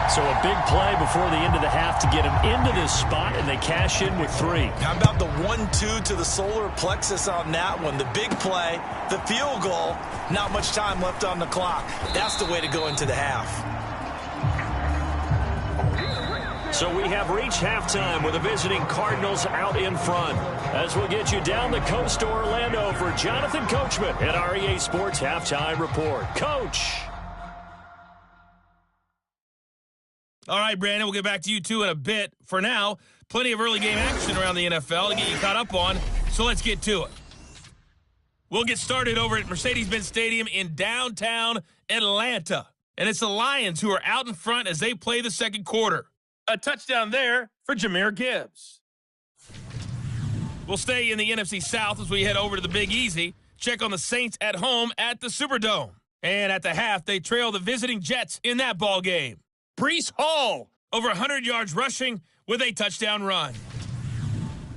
So a big play before the end of the half to get him into this spot, and they cash in with 3. How about the 1-2 to the solar plexus on that one? The big play, the field goal, not much time left on the clock. That's the way to go into the half. So we have reached halftime with the visiting Cardinals out in front. As we'll get you down the coast to Orlando for Jonathan Coachman at our EA Sports Halftime Report. Coach. All right, Brandon, we'll get back to you, too, in a bit. For now, plenty of early game action around the NFL to get you caught up on, so let's get to it. We'll get started over at Mercedes-Benz Stadium in downtown Atlanta. And it's the Lions who are out in front as they play the second quarter. A touchdown there for Jahmyr Gibbs. We'll stay in the NFC South as we head over to the Big Easy. Check on the Saints at home at the Superdome. And at the half, they trail the visiting Jets in that ball game. Breece Hall, over 100 yards rushing with a touchdown run.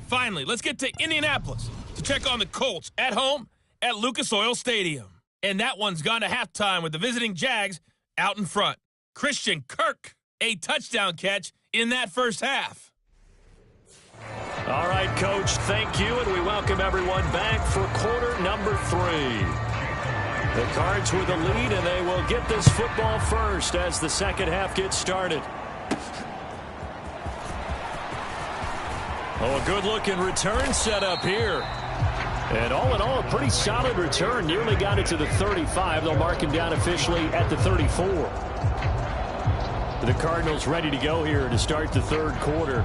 Finally, let's get to Indianapolis to check on the Colts at home at Lucas Oil Stadium. And that one's gone to halftime with the visiting Jags out in front. Christian Kirk, a touchdown catch in that first half. All right, Coach, thank you, and we welcome everyone back for quarter number 3. The Cards with the lead, and they will get this football first as the second half gets started. Oh, a good-looking return set up here. And all in all, a pretty solid return. Nearly got it to the 35. They'll mark him down officially at the 34. The Cardinals ready to go here to start the third quarter.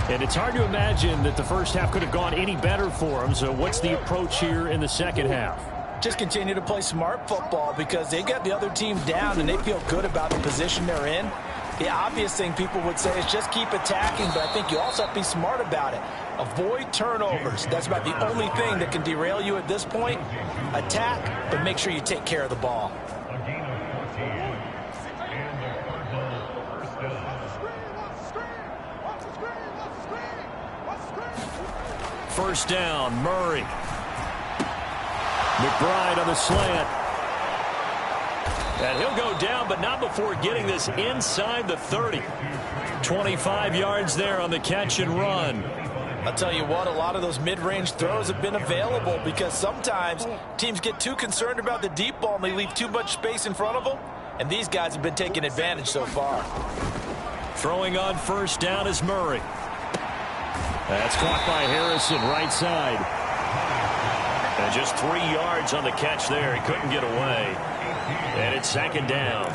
And it's hard to imagine that the first half could have gone any better for them. So what's the approach here in the second half? Just continue to play smart football because they got the other team down and they feel good about the position they're in. The obvious thing people would say is just keep attacking, but I think you also have to be smart about it. Avoid turnovers. That's about the only thing that can derail you at this point. Attack, but make sure you take care of the ball. First down, Murray. McBride on the slant. And he'll go down, but not before getting this inside the 30. 25 yards there on the catch and run. I'll tell you what, a lot of those mid-range throws have been available because sometimes teams get too concerned about the deep ball and they leave too much space in front of them. And these guys have been taking advantage so far. Throwing on first down is Murray. That's caught by Harrison, right side. And just 3 yards on the catch there. He couldn't get away. And it's second down.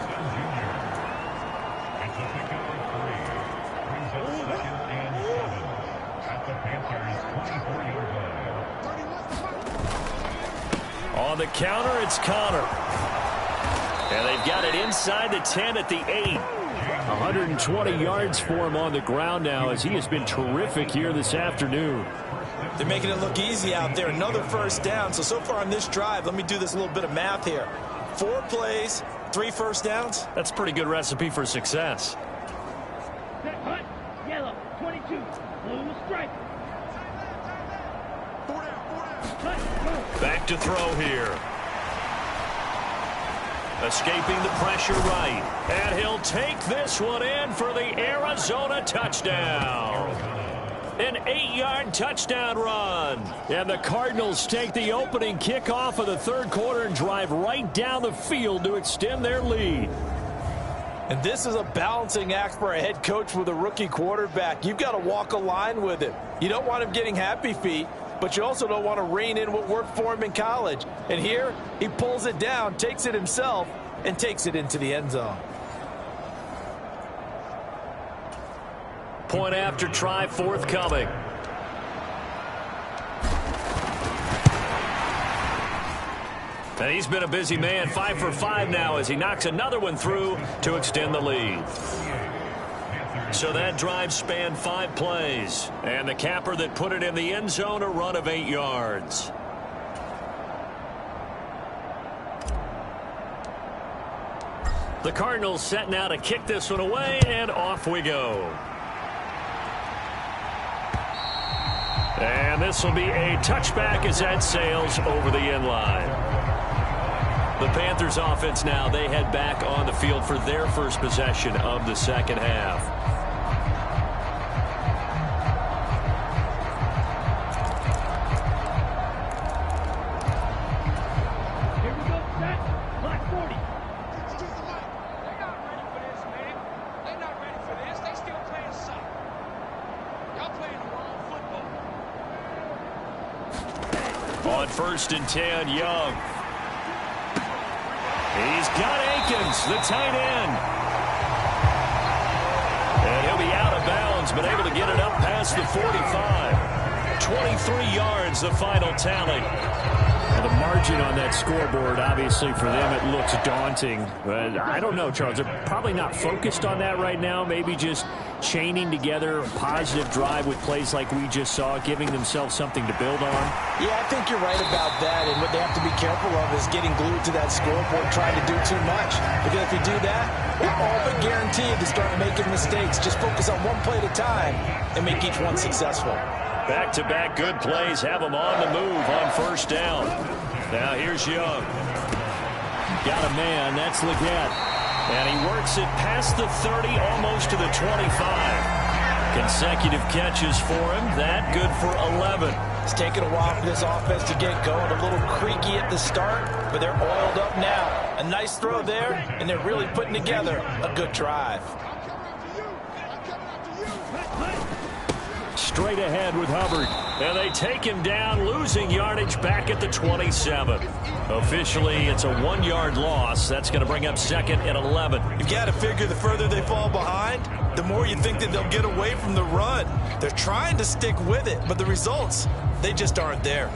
On the counter, it's Connor. And they've got it inside the 10 at the 8. 120 yards for him on the ground now as he has been terrific here this afternoon. They're making it look easy out there. Another first down. So far on this drive, let me do this little bit of math here. 4 plays, 3 first downs. That's a pretty good recipe for success. Hut, yellow, 22, blue stripe. Back to throw here. Escaping the pressure right. And he'll take this one in for the Arizona touchdown. An 8-yard touchdown run. And the Cardinals take the opening kickoff of the third quarter and drive right down the field to extend their lead. And this is a balancing act for a head coach with a rookie quarterback. You've got to walk a line with him. You don't want him getting happy feet, but you also don't want to rein in what worked for him in college. And here, he pulls it down, takes it himself, and takes it into the end zone. Point after try forthcoming. And he's been a busy man, 5 for 5 now as he knocks another one through to extend the lead. So that drive spanned 5 plays. And the capper that put it in the end zone, a run of 8 yards. The Cardinals set now to kick this one away, and off we go. And this will be a touchback as that sails over the end line. The Panthers offense now, they head back on the field for their first possession of the second half. Here we go, set, black 40. They're not ready for this, man. They're not ready for this. They still playing soccer. Y'all playing the wrong football. On 1st and 10, Young. He's got Akins, the tight end. And he'll be out of bounds, but able to get it up past the 45. 23 yards, the final tally. Well, the margin on that scoreboard, obviously, for them, it looks daunting. But I don't know, Charles. They're probably not focused on that right now. Maybe just chaining together a positive drive with plays like we just saw, giving themselves something to build on. Yeah, I think you're right about that. And what they have to be careful of is getting glued to that scoreboard, trying to do too much. Because if you do that, you're all but guaranteed to start making mistakes. Just focus on one play at a time and make each one successful. Back-to-back good plays have them on the move on 1st down. Now here's Young. Got a man. That's Leggett. And he works it past the 30, almost to the 25. Consecutive catches for him. That good for 11. It's taken a while for this offense to get going. A little creaky at the start, but they're oiled up now. A nice throw there, and they're really putting together a good drive. Straight ahead with Hubbard. And they take him down, losing yardage back at the 27. Officially, it's a 1-yard loss. That's going to bring up 2nd and 11. You've got to figure the further they fall behind, the more you think that they'll get away from the run. They're trying to stick with it, but the results, they just aren't there.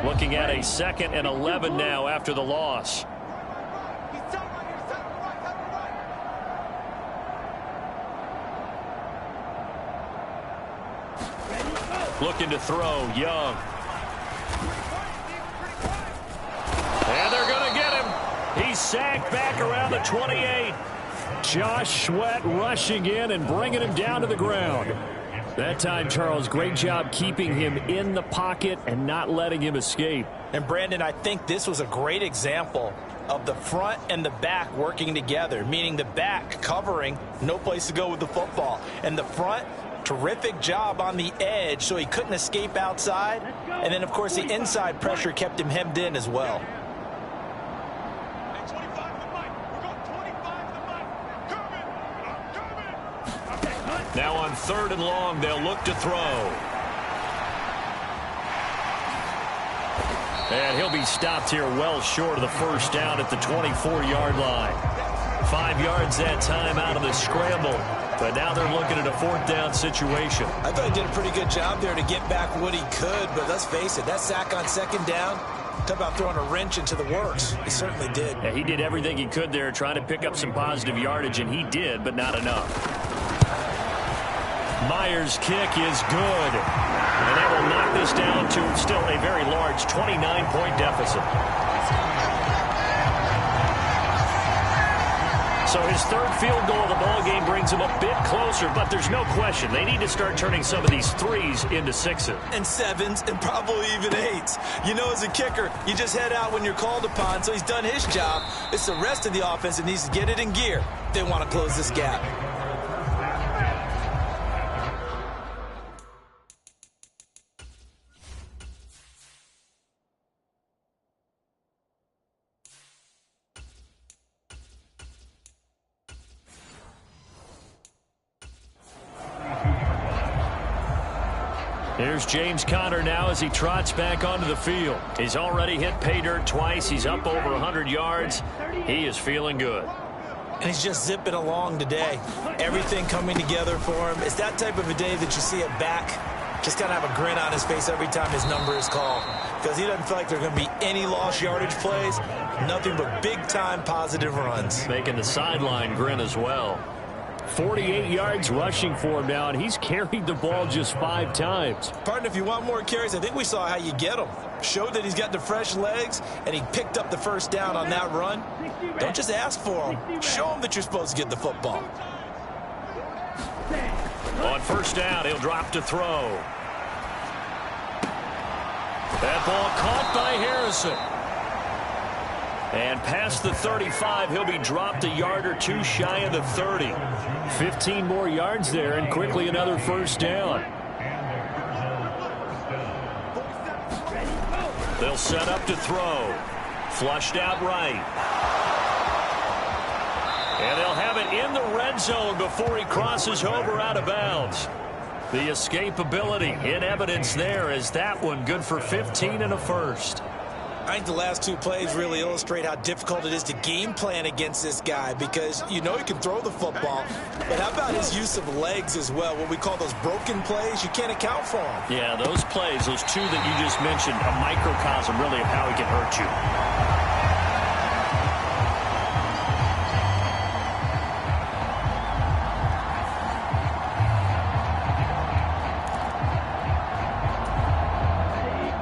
Looking at a 2nd and 11 now after the loss. Looking to throw, Young. And they're going to get him. He's sacked back around the 28. Josh Sweat rushing in and bringing him down to the ground. That time, Charles, great job keeping him in the pocket and not letting him escape. And, Brandon, I think this was a great example of the front and the back working together, meaning the back covering, no place to go with the football. And the front, terrific job on the edge so he couldn't escape outside. And then, of course, the inside pressure kept him hemmed in as well. Now on 3rd and long, they'll look to throw. And he'll be stopped here well short of the 1st down at the 24-yard line. 5 yards that time out of the scramble. But now they're looking at a 4th down situation. I thought he did a pretty good job there to get back what he could, but let's face it, that sack on 2nd down, Talk about throwing a wrench into the works. He certainly did. Yeah, he did everything he could there trying to pick up some positive yardage, and he did, but not enough. Myers' kick is good. And that will knock this down to still a very large 29-point deficit. So his third field goal of the ball game brings him a bit closer, but there's no question they need to start turning some of these threes into sixes. And sevens, and probably even eights. You know, as a kicker, you just head out when you're called upon, so he's done his job. It's the rest of the offense that needs to get it in gear if they want to close this gap. Here's James Conner now as he trots back onto the field. He's already hit pay dirt twice. He's up over 100 yards. He is feeling good. And he's just zipping along today. Everything coming together for him. It's that type of a day that you see a back just kind of have a grin on his face every time his number is called, because he doesn't feel like there are going to be any lost yardage plays. Nothing but big-time positive runs. Making the sideline grin as well. 48 yards rushing for him now, and he's carried the ball just 5 times. Partner, if you want more carries, I think we saw how you get them. Showed that he's got the fresh legs, and he picked up the first down on that run. Don't just ask for him. Show him that you're supposed to get the football. On first down, he'll drop to throw. That ball caught by Harrison. And past the 35, he'll be dropped a yard or two shy of the 30. 15 more yards there, and quickly another first down. They'll set up to throw. Flushed out right. And they'll have it in the red zone before he crosses over out of bounds. The escapability in evidence there as that one good for 15 and a first. I think the last 2 plays really illustrate how difficult it is to game plan against this guy, because you know he can throw the football, but how about his use of legs as well? What we call those broken plays, you can't account for them. Yeah, those plays, those 2 that you just mentioned, a microcosm really of how he can hurt you.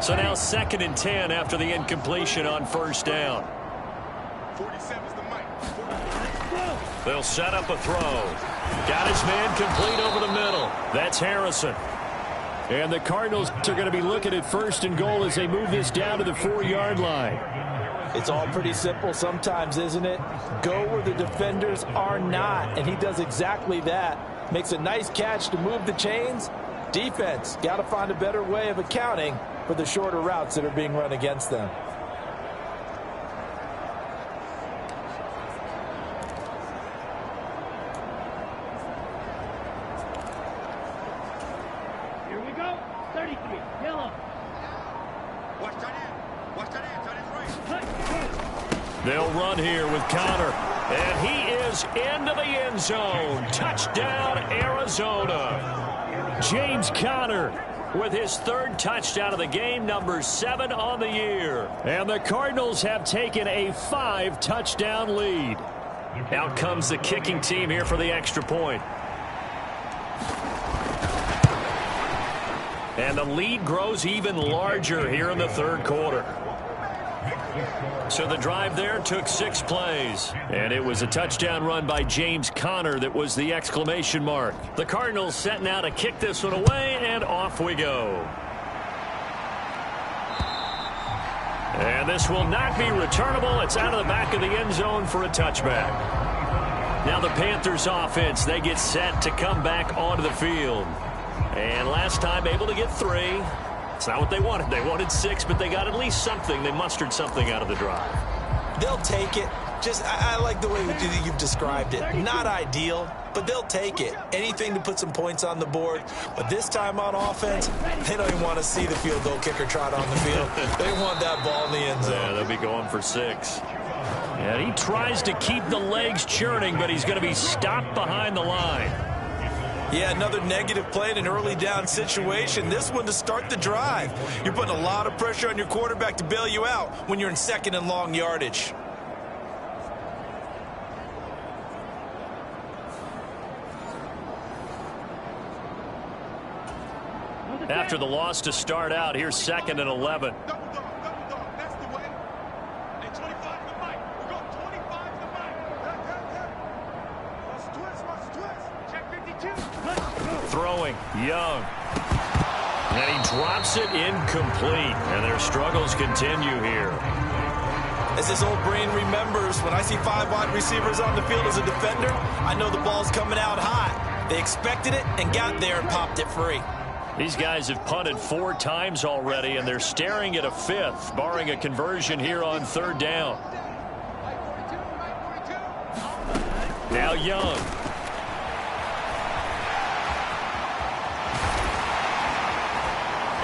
So now 2nd and 10 after the incompletion on first down. 47's the mic. They'll set up a throw. Got his man complete over the middle. That's Harrison. And the Cardinals are going to be looking at 1st and goal as they move this down to the 4-yard line. It's all pretty simple sometimes, isn't it? Go where the defenders are not, and he does exactly that. Makes a nice catch to move the chains. Defense, got to find a better way of accounting for the shorter routes that are being run against them. Here we go. 33. Yellow. Watch that in. Watch that in. Tight end right. They'll run here with Conner. And he is into the end zone. Touchdown, Arizona. James Conner with his 3rd touchdown of the game, number 7 on the year. And the Cardinals have taken a 5-touchdown lead. Out comes the kicking team here for the extra point. And the lead grows even larger here in the 3rd quarter. So the drive there took 6 plays. And it was a touchdown run by James Conner that was the exclamation mark. The Cardinals set now to kick this one away, and off we go. And this will not be returnable. It's out of the back of the end zone for a touchback. Now the Panthers offense, they get set to come back onto the field. And last time able to get 3. It's not what they wanted. They wanted 6, but they got at least something. They mustered something out of the drive. They'll take it. I like the way you've described it. Not ideal, but they'll take it. Anything to put some points on the board. But this time on offense, they don't even want to see the field goal kicker trot on the field. They want that ball in the end zone. Yeah, they'll be going for 6. And he tries to keep the legs churning, but he's going to be stopped behind the line. Yeah, another negative play in an early down situation. This one to start the drive. You're putting a lot of pressure on your quarterback to bail you out when you're in second and long yardage. After the loss to start out, here's 2nd and 11. Double dog. That's the way. And 25 to the mic. We're going 25 to the mic. Watch twist. Check 52. Throwing, Young. And he drops it incomplete. And their struggles continue here. As his old brain remembers, when I see 5 wide receivers on the field as a defender, I know the ball's coming out hot. They expected it and got there and popped it free. These guys have punted 4 times already, and they're staring at a 5th, barring a conversion here on 3rd down. Now Young.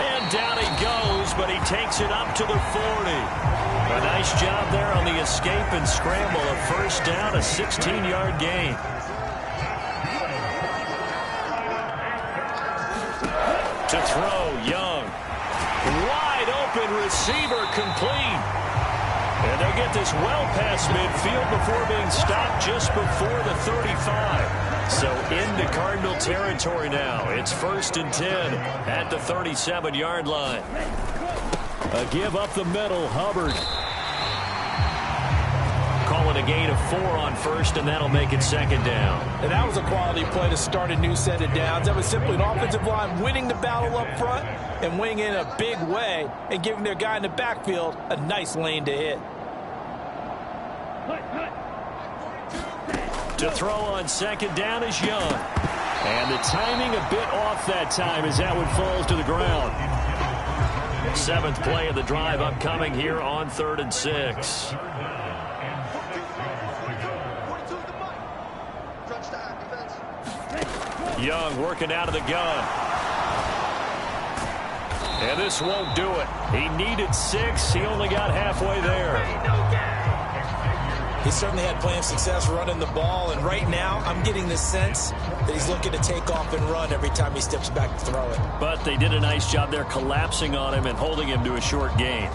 And down he goes, but he takes it up to the 40. A nice job there on the escape and scramble. A 1st down, a 16-yard gain. To throw, Young. Wide open receiver complete. And they get this well past midfield before being stopped just before the 35. So into Cardinal territory now. It's 1st and 10 at the 37-yard line. A give up the middle, Hubbard. Call it a gain of 4 on 1st, and that'll make it 2nd down. And that was a quality play to start a new set of downs. That was simply an offensive line winning the battle up front and winning in a big way and giving their guy in the backfield a nice lane to hit. To throw on 2nd down is Young. And the timing a bit off that time as that one falls to the ground. 7th play of the drive upcoming here on 3rd and 6. Young working out of the gun. And this won't do it. He needed 6. He only got halfway there. He certainly had plenty of success running the ball, and right now I'm getting the sense that he's looking to take off and run every time he steps back to throw it. But they did a nice job there collapsing on him and holding him to a short gain.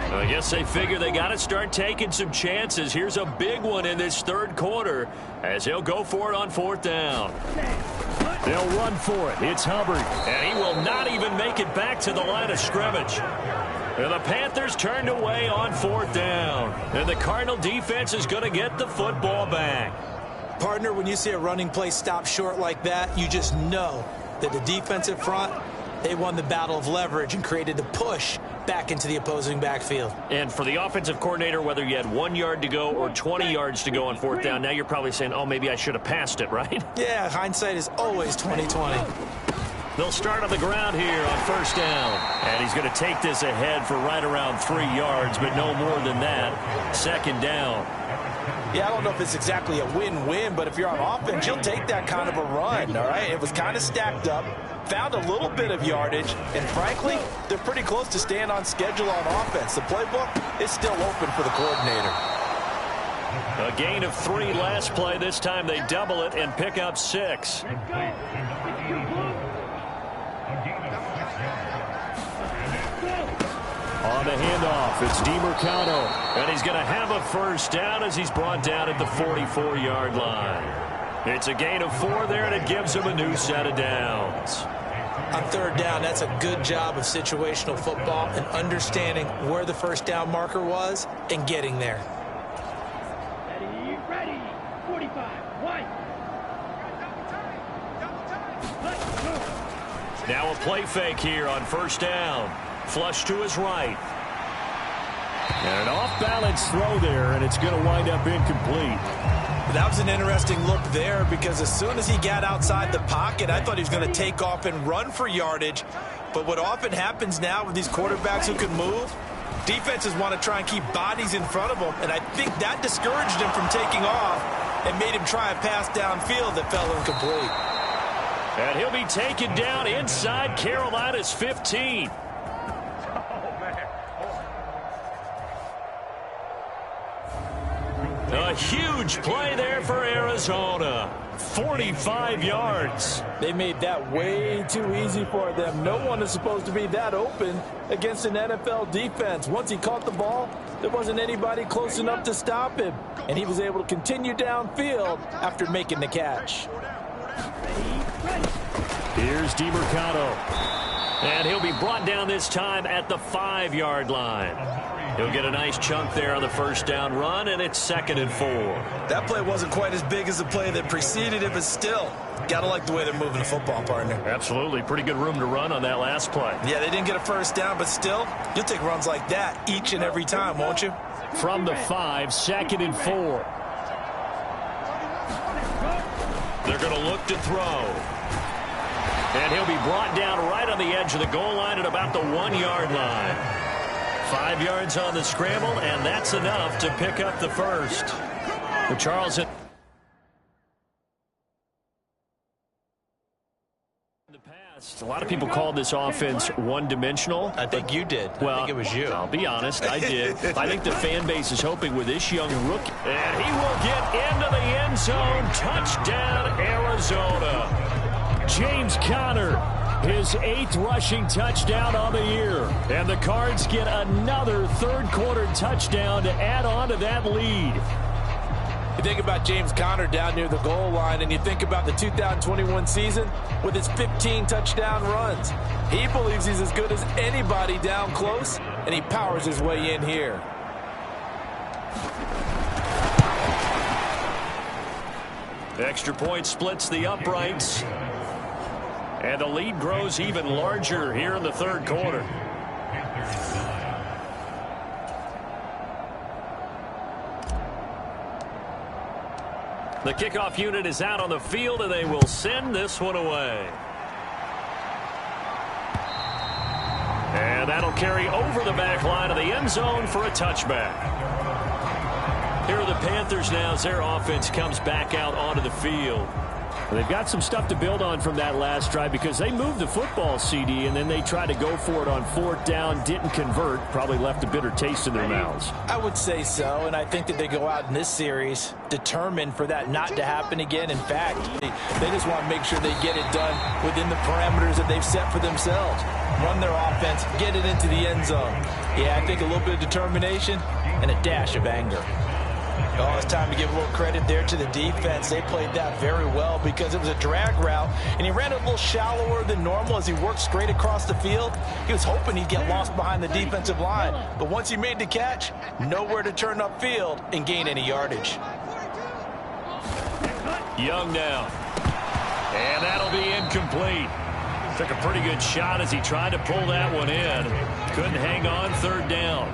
I guess they figure they got to start taking some chances. Here's a big one in this 3rd quarter as he'll go for it on 4th down. They'll run for it. It's Hubbard. And he will not even make it back to the line of scrimmage. And the Panthers turned away on 4th down. And the Cardinal defense is going to get the football back. Partner, when you see a running play stop short like that, you just know that the defensive front, they won the battle of leverage and created the push back into the opposing backfield. And for the offensive coordinator, whether you had 1 yard to go or 20 yards to go on 4th down, now you're probably saying, oh, maybe I should have passed it, right? Yeah, hindsight is always 20/20. They'll start on the ground here on 1st down. And he's going to take this ahead for right around 3 yards, but no more than that. 2nd down. Yeah, I don't know if it's exactly a win-win, but if you're on offense, you'll take that kind of a run, all right? It was kind of stacked up, found a little bit of yardage, and frankly, they're pretty close to staying on schedule on offense. The playbook is still open for the coordinator. A gain of 3 last play. This time they double it and pick up 6. On the handoff, it's DiMercado. And he's going to have a 1st down as he's brought down at the 44-yard line. It's a gain of 4 there, and it gives him a new set of downs. On 3rd down, that's a good job of situational football and understanding where the 1st down marker was and getting there. Ready. 45. 1. Now a play fake here on 1st down. Flush to his right. And an off-balance throw there, and it's going to wind up incomplete. That was an interesting look there because as soon as he got outside the pocket, I thought he was going to take off and run for yardage. But what often happens now with these quarterbacks who can move, defenses want to try and keep bodies in front of them, and I think that discouraged him from taking off and made him try a pass downfield that fell incomplete. And he'll be taken down inside Carolina's 15. A huge play there for Arizona. 45 yards. They made that way too easy for them. No one is supposed to be that open against an NFL defense. Once he caught the ball, there wasn't anybody close enough to stop him. And he was able to continue downfield after making the catch. Here's DeMercado. And he'll be brought down this time at the 5-yard line. He'll get a nice chunk there on the first down run, and it's 2nd and 4. That play wasn't quite as big as the play that preceded it, but still, got to like the way they're moving the football, partner. Absolutely. Pretty good room to run on that last play. Yeah, they didn't get a first down, but still, you'll take runs like that each and every time, won't you? From the 5, 2nd and 4. They're going to look to throw. And he'll be brought down right on the edge of the goal line at about the 1-yard line. 5 yards on the scramble, and that's enough to pick up the first. The Charles in the past, a lot of people called this offense one-dimensional. I think you did. Well, I think it was you. I'll be honest, I did. I think the fan base is hoping with this young rookie. And he will get into the end zone. Touchdown, Arizona. James Conner, his 8th rushing touchdown on the year. And the Cards get another third-quarter touchdown to add on to that lead. You think about James Conner down near the goal line, and you think about the 2021 season with his 15 touchdown runs. He believes he's as good as anybody down close, and he powers his way in here. Extra point splits the uprights. And the lead grows even larger here in the third quarter. The kickoff unit is out on the field, and they will send this one away. And that'll carry over the back line of the end zone for a touchback. Here are the Panthers now as their offense comes back out onto the field. They've got some stuff to build on from that last drive because they moved the football, CD, and then they tried to go for it on 4th down, didn't convert, probably left a bitter taste in their mouths. I would say so, and I think that they go out in this series determined for that not to happen again. In fact, they just want to make sure they get it done within the parameters that they've set for themselves. Run their offense, get it into the end zone. Yeah, I think a little bit of determination and a dash of anger. Oh, it's time to give a little credit there to the defense. They played that very well because it was a drag route, and he ran a little shallower than normal as he worked straight across the field. He was hoping he'd get lost behind the defensive line, but once he made the catch, nowhere to turn upfield and gain any yardage. Young now. And that'll be incomplete. Took a pretty good shot as he tried to pull that one in. Couldn't hang on 3rd down.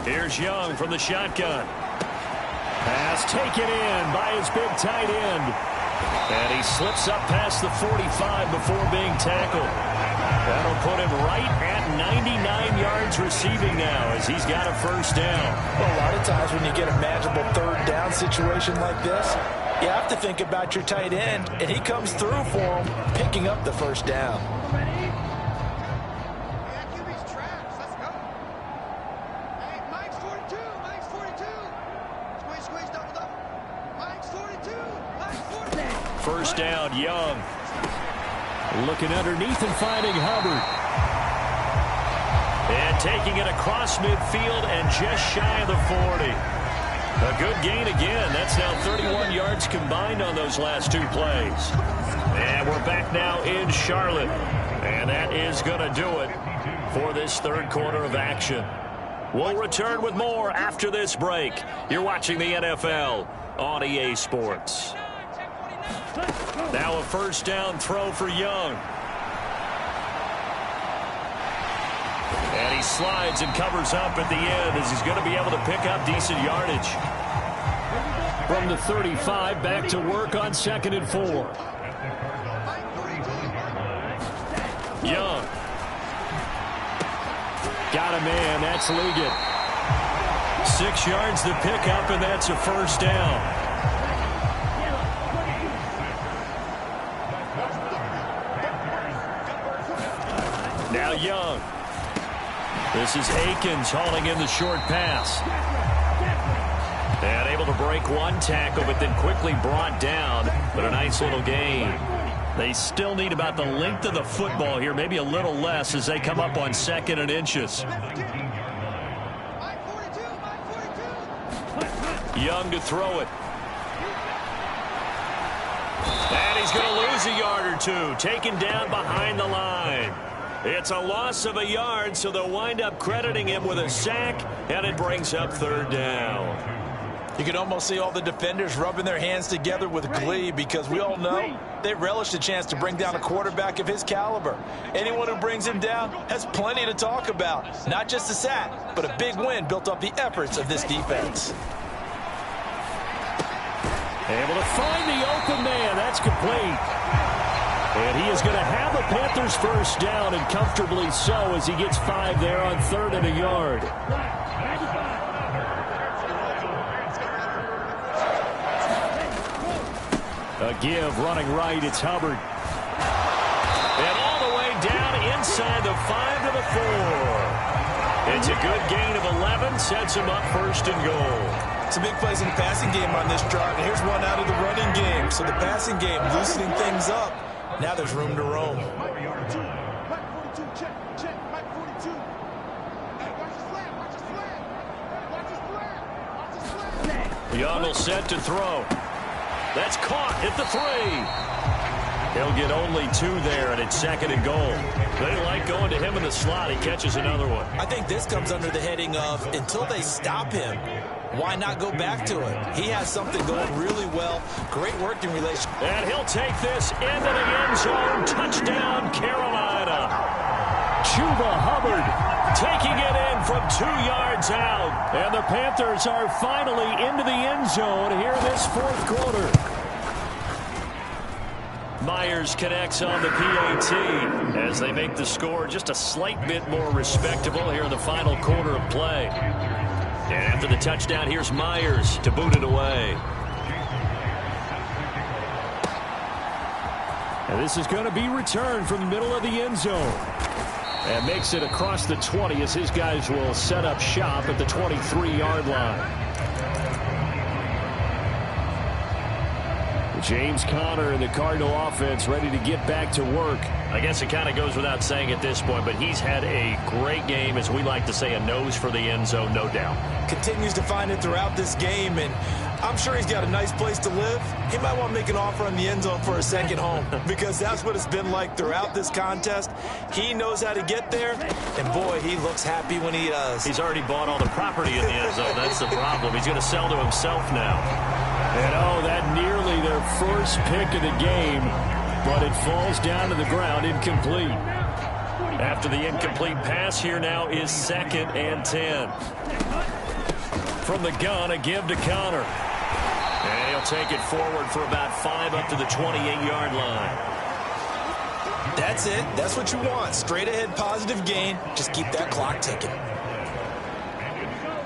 Here's Young from the shotgun. Pass taken in by his big tight end. And he slips up past the 45 before being tackled. That'll put him right at 99 yards receiving now as he's got a first down. Well, a lot of times when you get a manageable 3rd down situation like this, you have to think about your tight end, and he comes through for him, picking up the first down. First down, Young. Looking underneath and finding Hubbard. And taking it across midfield and just shy of the 40. A good gain again. That's now 31 yards combined on those last 2 plays. And we're back now in Charlotte. And that is going to do it for this third quarter of action. We'll return with more after this break. You're watching the NFL on EA Sports. Now a first down throw for Young. And he slides and covers up at the end as he's going to be able to pick up decent yardage. From the 35, back to work on 2nd and 4. Young. Got a man. That's Liggett. 6 yards to pick up, and that's a first down. Young. This is Akins hauling in the short pass. And able to break one tackle, but then quickly brought down. But a nice little gain. They still need about the length of the football here, maybe a little less as they come up on 2nd and inches. Young to throw it. And he's going to lose a yard or two, taken down behind the line. It's a loss of a yard, so they'll wind up crediting him with a sack, and it brings up 3rd down. You can almost see all the defenders rubbing their hands together with glee because we all know they relish the chance to bring down a quarterback of his caliber. Anyone who brings him down has plenty to talk about. Not just a sack, but a big win built off the efforts of this defense. Able to find the open man. That's complete. And he is going to have a Panthers first down, and comfortably so, as he gets 5 there on 3rd and a yard. A give running right. It's Hubbard. And all the way down inside the 5 to the 4. It's a good gain of 11. Sets him up 1st and goal. Some big plays in the passing game on this drive, and here's one out of the running game. So the passing game loosening things up. Now there's room to roam. Young will set to throw. That's caught at the 3. He'll get only 2 there, and it's 2nd and goal. They like going to him in the slot. He catches another one. I think this comes under the heading of until they stop him, why not go back to it? He has something going really well. Great working relationship. And he'll take this into the end zone. Touchdown, Carolina. Chuba Hubbard taking it in from 2 yards out. And the Panthers are finally into the end zone here in this 4th quarter. Myers connects on the PAT as they make the score just a slight bit more respectable here in the final quarter of play. And after the touchdown, here's Myers to boot it away. And this is going to be returned from the middle of the end zone. And makes it across the 20 as his guys will set up shop at the 23-yard line. James Conner and the Cardinal offense ready to get back to work. I guess it kind of goes without saying at this point, but he's had a great game, as we like to say, a nose for the end zone, no doubt. Continues to find it throughout this game, and I'm sure he's got a nice place to live. He might want to make an offer on the end zone for a second home because that's what it's been like throughout this contest. He knows how to get there, and boy, he looks happy when he does. He's already bought all the property in the end zone. That's the problem. He's going to sell to himself now. And oh, that nearly their first pick of the game, but it falls down to the ground incomplete. After the incomplete pass, here now is 2nd and 10. From the gun, a give to Conner. And he'll take it forward for about 5 up to the 28-yard line. That's it. That's what you want. Straight ahead positive gain. Just keep that clock ticking.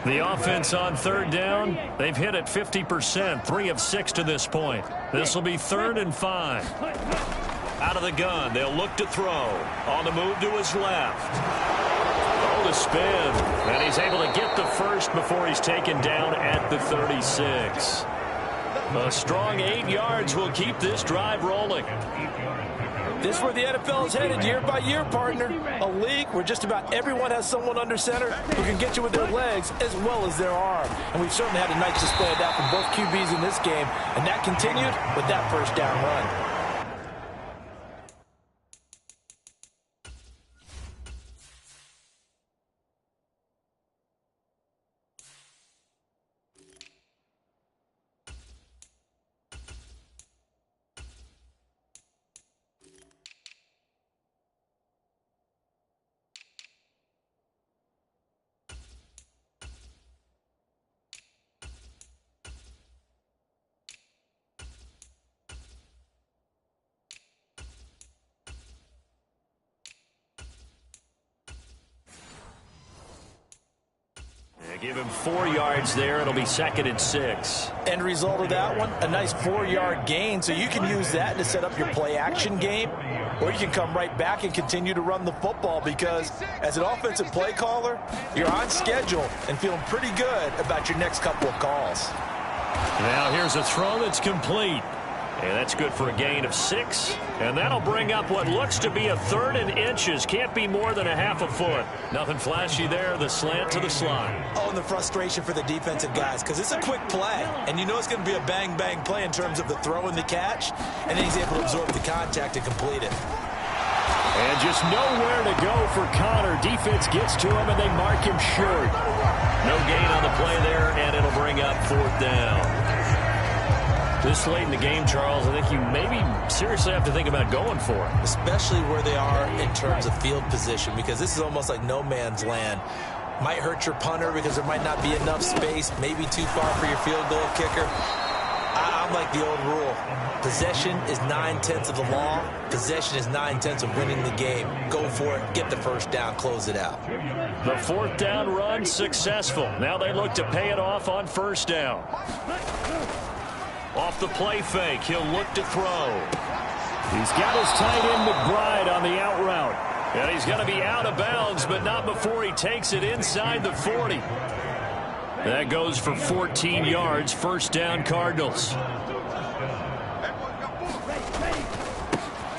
The offense on 3rd down, they've hit it 50%, 3 of 6 to this point. This will be 3rd and 5. Out of the gun, they'll look to throw. On the move to his left. Oh, the spin. And he's able to get the first before he's taken down at the 36. A strong 8 yards will keep this drive rolling. This is where the NFL is headed year by year, partner. A league where just about everyone has someone under center who can get you with their legs as well as their arm. And we've certainly had a nice display of that from both QBs in this game. And that continued with that first down run. Give him 4 yards there. It'll be 2nd and 6. End result of that one, a nice 4-yard gain. So you can use that to set up your play action game. or you can come right back and continue to run the football, because as an offensive play caller, you're on schedule and feeling pretty good about your next couple of calls. Now here's a throw that's complete. And that's good for a gain of 6. And that'll bring up what looks to be a 3rd and inches. Can't be more than a half a foot. Nothing flashy there. The slant to the slot. Oh, and the frustration for the defensive guys, because it's a quick play. And you know it's going to be a bang-bang play in terms of the throw and the catch. And then he's able to absorb the contact and complete it. And just nowhere to go for Connor. Defense gets to him, and they mark him short. No gain on the play there, and it'll bring up 4th down. This late in the game, Charles, I think you maybe seriously have to think about going for it. Especially where they are in terms of field position, because this is almost like no man's land. Might hurt your punter because there might not be enough space, maybe too far for your field goal kicker. I'm like the old rule. Possession is 9/10 of the law. Possession is 9/10 of winning the game. Go for it. Get the first down. Close it out. The 4th down run successful. Now they look to pay it off on 1st down. Off the play fake, he'll look to throw. He's got his tight end McBride on the out route. And he's going to be out of bounds, but not before he takes it inside the 40. That goes for 14 yards, 1st down Cardinals.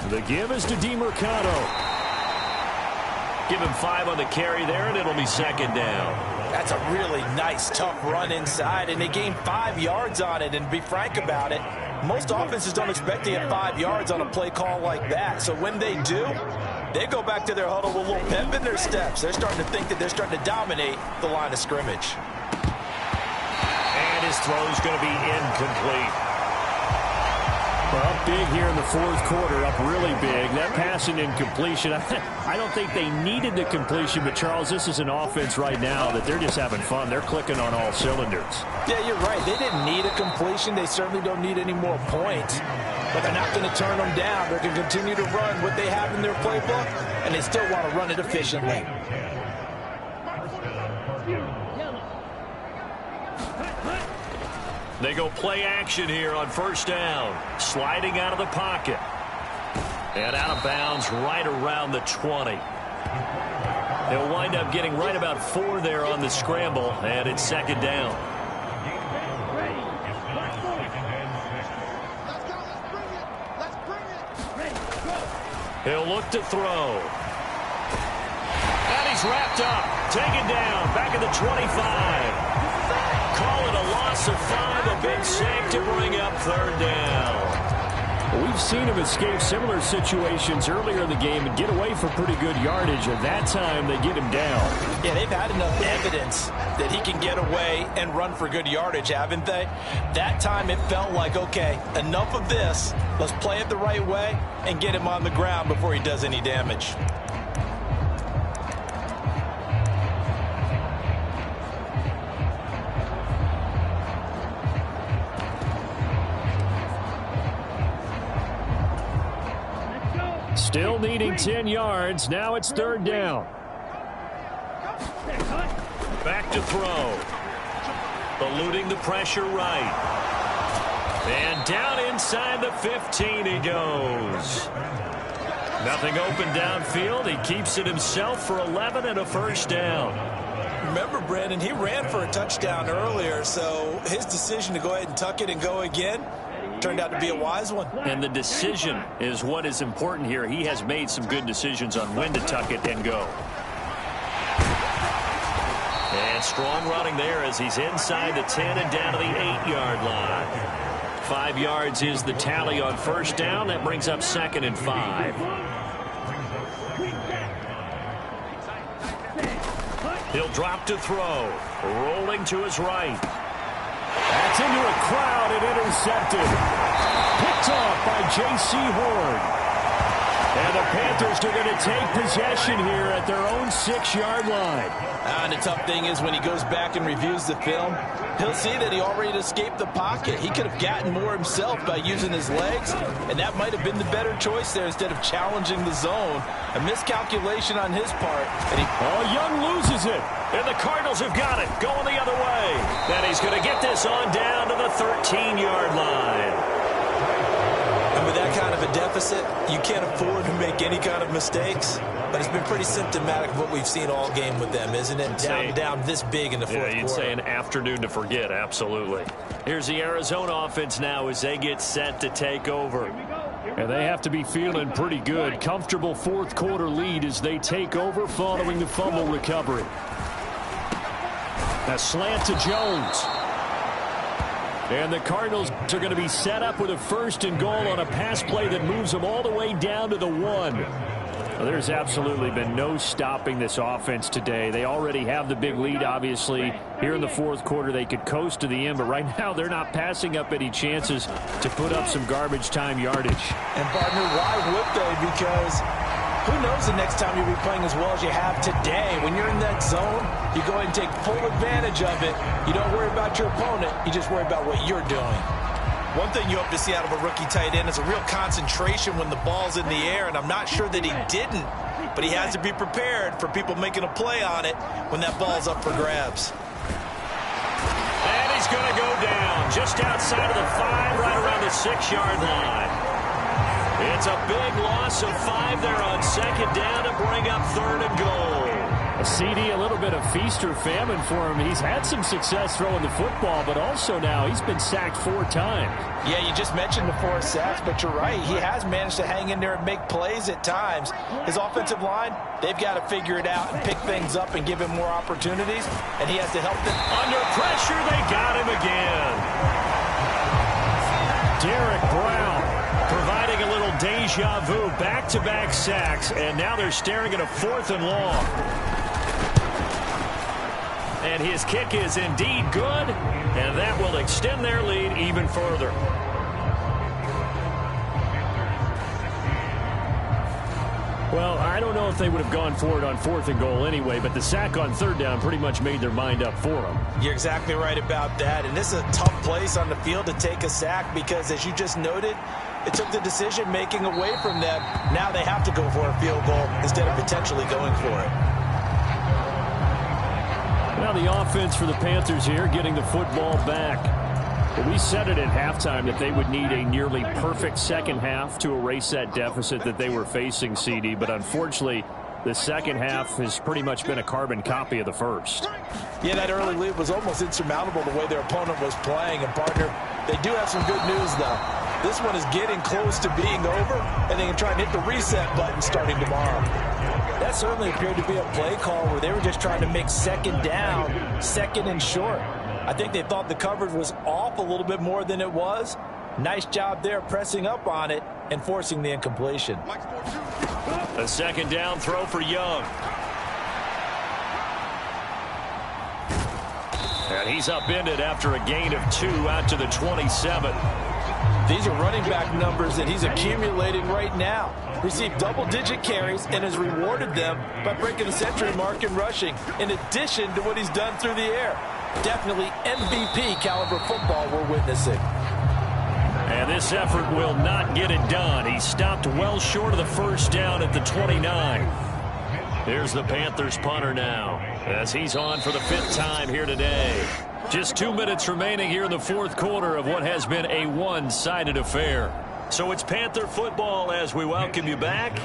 The give is to DeMercado. Give him 5 on the carry there, and it'll be 2nd down. That's a really nice, tough run inside, and they gained 5 yards on it. And to be frank about it, most offenses don't expect to get 5 yards on a play call like that. So when they do, they go back to their huddle with a little pep in their steps. They're starting to think that they're starting to dominate the line of scrimmage. And his throw's going to be incomplete. Well, big here in the 4th quarter, up really big. That pass and incompletion, I don't think they needed the completion, but Charles, this is an offense right now that they're just having fun. They're clicking on all cylinders. Yeah, you're right. They didn't need a completion. They certainly don't need any more points, but they're not going to turn them down. They're going to continue to run what they have in their playbook, and they still want to run it efficiently. They go play action here on 1st down. Sliding out of the pocket. And out of bounds right around the 20. They'll wind up getting right about 4 there on the scramble, and it's 2nd down. He'll look to throw. And he's wrapped up. Taken down. Back at the 25. Call it a loss of 5, a big sack to bring up 3rd down. We've seen him escape similar situations earlier in the game and get away for pretty good yardage, and that time they get him down. Yeah, they've had enough evidence that he can get away and run for good yardage, haven't they? That time it felt like, okay, enough of this. Let's play it the right way and get him on the ground before he does any damage. Still needing 10 yards. Now it's 3rd down. Back to throw. Eluding the pressure right. And down inside the 15 he goes. Nothing open downfield. He keeps it himself for 11 and a 1st down. Remember, Brandon, he ran for a touchdown earlier, so his decision to go ahead and tuck it and go again turned out to be a wise one. And the decision is what is important here. He has made some good decisions on when to tuck it and go. And strong running there as he's inside the 10 and down to the 8-yard line. 5 yards is the tally on 1st down. That brings up 2nd and 5. He'll drop to throw. Rolling to his right. That's into a crowd and intercepted. Picked off by J.C. Horn. And the Panthers are going to take possession here at their own 6-yard line. And the tough thing is when he goes back and reviews the film, he'll see that he already escaped the pocket. He could have gotten more himself by using his legs, and that might have been the better choice there instead of challenging the zone. A miscalculation on his part. And Young loses it. And the Cardinals have got it. Going the other way. And he's going to get this on down to the 13-yard line. I And with that kind of a deficit, you can't afford to make any kind of mistakes. But it's been pretty symptomatic of what we've seen all game with them, isn't it? Down this big in the fourth quarter. You'd say an afternoon to forget, absolutely. Here's the Arizona offense now as they get set to take over. And they have to be feeling pretty good. Comfortable fourth quarter lead as they take over following the fumble recovery. A slant to Jones. And the Cardinals are going to be set up with a 1st and goal on a pass play that moves them all the way down to the 1. Well, there's absolutely been no stopping this offense today. They already have the big lead, obviously. Here in the fourth quarter, they could coast to the end, but right now they're not passing up any chances to put up some garbage time yardage. And, partner, why would they? Because who knows the next time you'll be playing as well as you have today. When you're in that zone, you go ahead and take full advantage of it. You don't worry about your opponent. You just worry about what you're doing. One thing you hope to see out of a rookie tight end is a real concentration when the ball's in the air, and I'm not sure that he didn't, but he has to be prepared for people making a play on it when that ball's up for grabs. And he's going to go down just outside of the 5, right around the 6-yard line. It's a big loss of 5 there on 2nd down to bring up 3rd and goal. A CD, a little bit of feast or famine for him. He's had some success throwing the football, but also now he's been sacked 4 times. Yeah, you just mentioned the 4 sacks, but you're right. He has managed to hang in there and make plays at times. His offensive line, they've got to figure it out and pick things up and give him more opportunities, and he has to help them. Under pressure, they got him again. Derek Brown providing a little deja vu, back-to-back sacks, and now they're staring at a 4th and long. And his kick is indeed good, and that will extend their lead even further. Well, I don't know if they would have gone for it on 4th and goal anyway, but the sack on 3rd down pretty much made their mind up for them. You're exactly right about that, and this is a tough place on the field to take a sack because, as you just noted, it took the decision-making away from them. Now they have to go for a field goal instead of potentially going for it. Now the offense for the Panthers here, getting the football back. But we said it at halftime that they would need a nearly perfect second half to erase that deficit that they were facing, CD. But unfortunately, the second half has pretty much been a carbon copy of the first. Yeah, that early lead was almost insurmountable the way their opponent was playing. And, partner, they do have some good news, though. This one is getting close to being over, and they can try and hit the reset button starting tomorrow. That certainly appeared to be a play call where they were just trying to make 2nd down, 2nd and short. I think they thought the coverage was off a little bit more than it was. Nice job there pressing up on it and forcing the incompletion. A 2nd down throw for Young. And he's upended after a gain of 2 out to the 27. These are running back numbers that he's accumulating right now. Received double-digit carries and has rewarded them by breaking the century mark in rushing, in addition to what he's done through the air. Definitely MVP caliber football we're witnessing. And this effort will not get it done. He stopped well short of the 1st down at the 29. Here's the Panthers punter now as he's on for the 5th time here today. Just 2 minutes remaining here in the fourth quarter of what has been a one-sided affair. So it's Panther football as we welcome you back.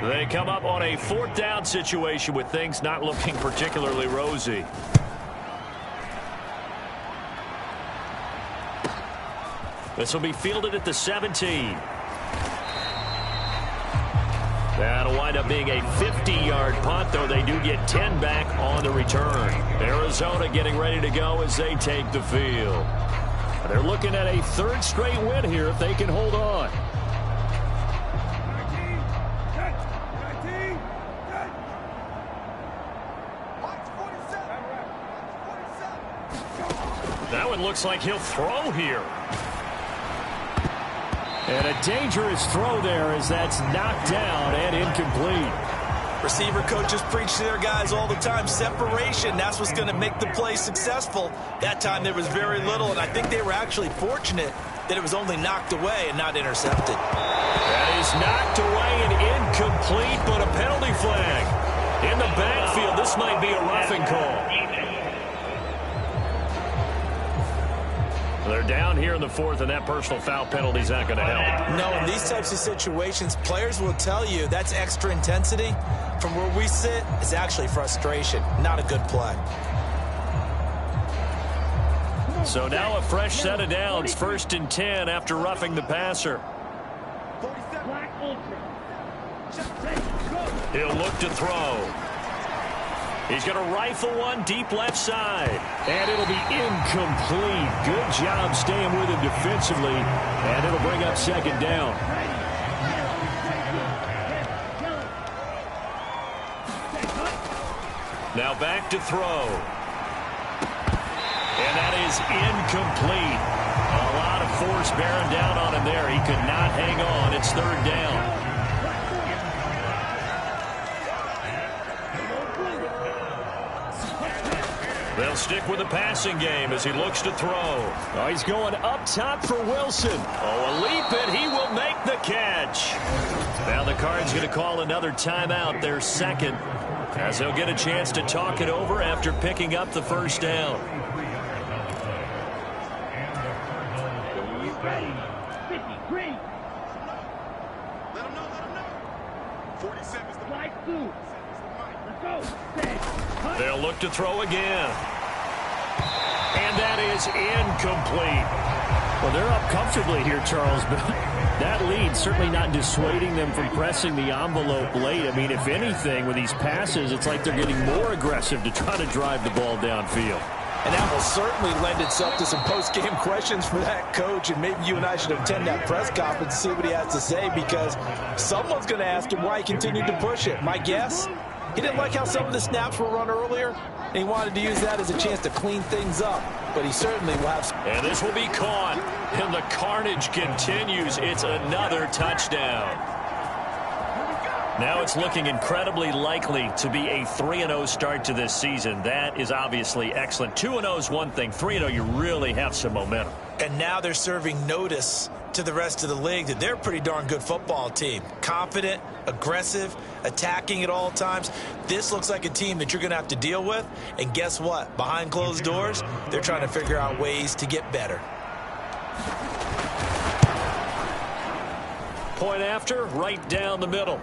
They come up on a 4th down situation with things not looking particularly rosy. This will be fielded at the 17. That'll wind up being a 50-yard punt, though they do get 10 back on the return. Arizona getting ready to go as they take the field. They're looking at a 3rd straight win here if they can hold on. That one looks like he'll throw here. And a dangerous throw there as that's knocked down and incomplete. Receiver coaches preach to their guys all the time. Separation, that's what's going to make the play successful. That time there was very little, and I think they were actually fortunate that it was only knocked away and not intercepted. That is knocked away and incomplete, but a penalty flag. In the backfield, this might be a roughing call. They're down here in the fourth, and that personal foul penalty is not going to help. No, in these types of situations, players will tell you that's extra intensity. From where we sit, it's actually frustration, not a good play. So now a fresh set of downs, 1st and 10 after roughing the passer. Black Ultra. He'll look to throw. He's going to rifle one deep left side. And it'll be incomplete. Good job staying with him defensively. And it'll bring up 2nd down. Now back to throw. And that is incomplete. A lot of force bearing down on him there. He could not hang on. It's 3rd down. They'll stick with the passing game as he looks to throw. Oh, he's going up top for Wilson. Oh, a leap, and he will make the catch. Now the Cards going to call another timeout, their 2nd, as they'll get a chance to talk it over after picking up the 1st down. 53. Let him know. 47 is the light blue. Let's go. They'll look to throw again. And that is incomplete. Well, they're up comfortably here, Charles, but that lead certainly not dissuading them from pressing the envelope late. I mean, if anything, with these passes, it's like they're getting more aggressive to try to drive the ball downfield. And that will certainly lend itself to some post-game questions for that coach, and maybe you and I should attend that press conference and see what he has to say, because someone's going to ask him why he continued to push it. My guess, he didn't like how some of the snaps were run earlier, and he wanted to use that as a chance to clean things up. But he certainly will have... And this will be caught, and the carnage continues. It's another touchdown. Now it's looking incredibly likely to be a 3-0 start to this season. That is obviously excellent. 2-0 is one thing. 3-0, you really have some momentum. And now they're serving notice to the rest of the league that they're a pretty darn good football team. Confident, aggressive, attacking at all times. This looks like a team that you're going to have to deal with. And guess what? Behind closed doors, they're trying to figure out ways to get better. Point after, right down the middle.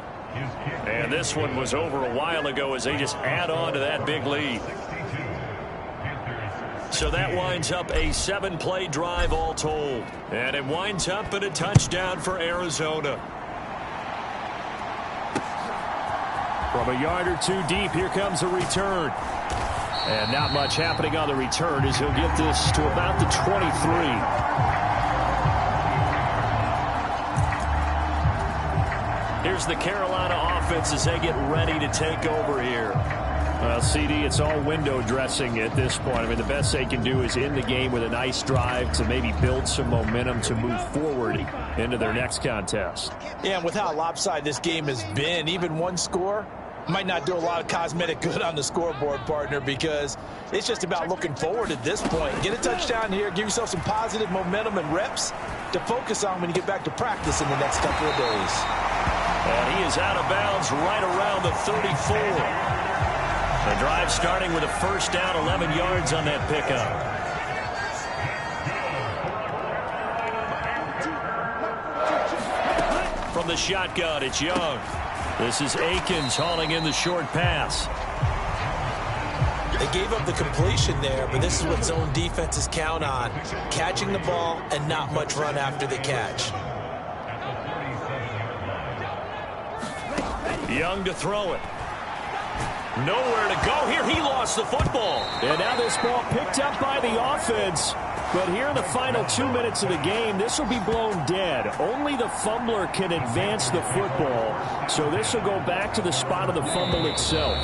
And this one was over a while ago as they just add on to that big lead. So that winds up a 7-play drive all told. And it winds up in a touchdown for Arizona. From a yard or two deep, here comes a return. And not much happening on the return as he'll get this to about the 23. Here's the Carolina offense as they get ready to take over here. Well, CD, it's all window dressing at this point. I mean, the best they can do is end the game with a nice drive to maybe build some momentum to move forward into their next contest. Yeah, and with how lopsided this game has been, even one score might not do a lot of cosmetic good on the scoreboard, partner, because it's just about looking forward at this point. Get a touchdown here, give yourself some positive momentum and reps to focus on when you get back to practice in the next couple of days. And he is out of bounds right around the 34. The drive starting with a first down, 11 yards on that pickup. From the shotgun, it's Young. This is Akins hauling in the short pass. They gave up the completion there, but this is what zone defenses count on. Catching the ball and not much run after the catch. Young to throw it. Nowhere to go here. He lost the football. And now this ball picked up by the offense. But here in the final 2 minutes of the game, this will be blown dead. Only the fumbler can advance the football. So this will go back to the spot of the fumble itself.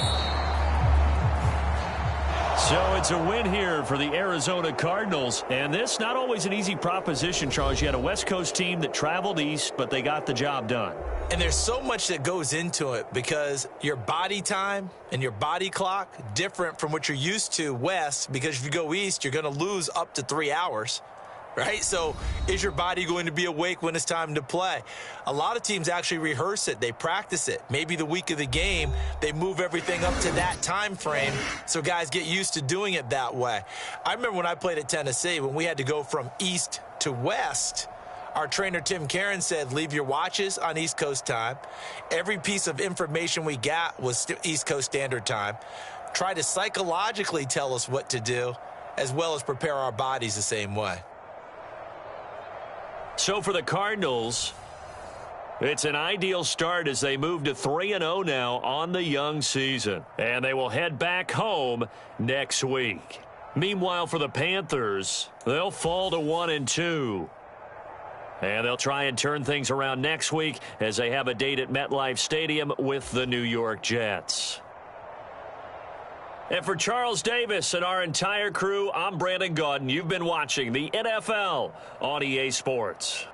So it's a win here for the Arizona Cardinals. And this not always an easy proposition, Charles. You had a West Coast team that traveled east, but they got the job done. And there's so much that goes into it because your body time and your body clock different from what you're used to west, because if you go east, you're going to lose up to 3 hours. right? So is your body going to be awake when it's time to play? A lot of teams actually rehearse it. They practice it. Maybe the week of the game, they move everything up to that time frame so guys get used to doing it that way. I remember when I played at Tennessee, when we had to go from east to west, our trainer, Tim Karen, said, leave your watches on East Coast time. Every piece of information we got was East Coast Standard Time. Try to psychologically tell us what to do, as well as prepare our bodies the same way. So for the Cardinals, it's an ideal start as they move to 3-0 now on the young season. And they will head back home next week. Meanwhile, for the Panthers, they'll fall to 1-2. And they'll try and turn things around next week as they have a date at MetLife Stadium with the New York Jets. And for Charles Davis and our entire crew, I'm Brandon Gaudin. You've been watching the NFL on EA Sports.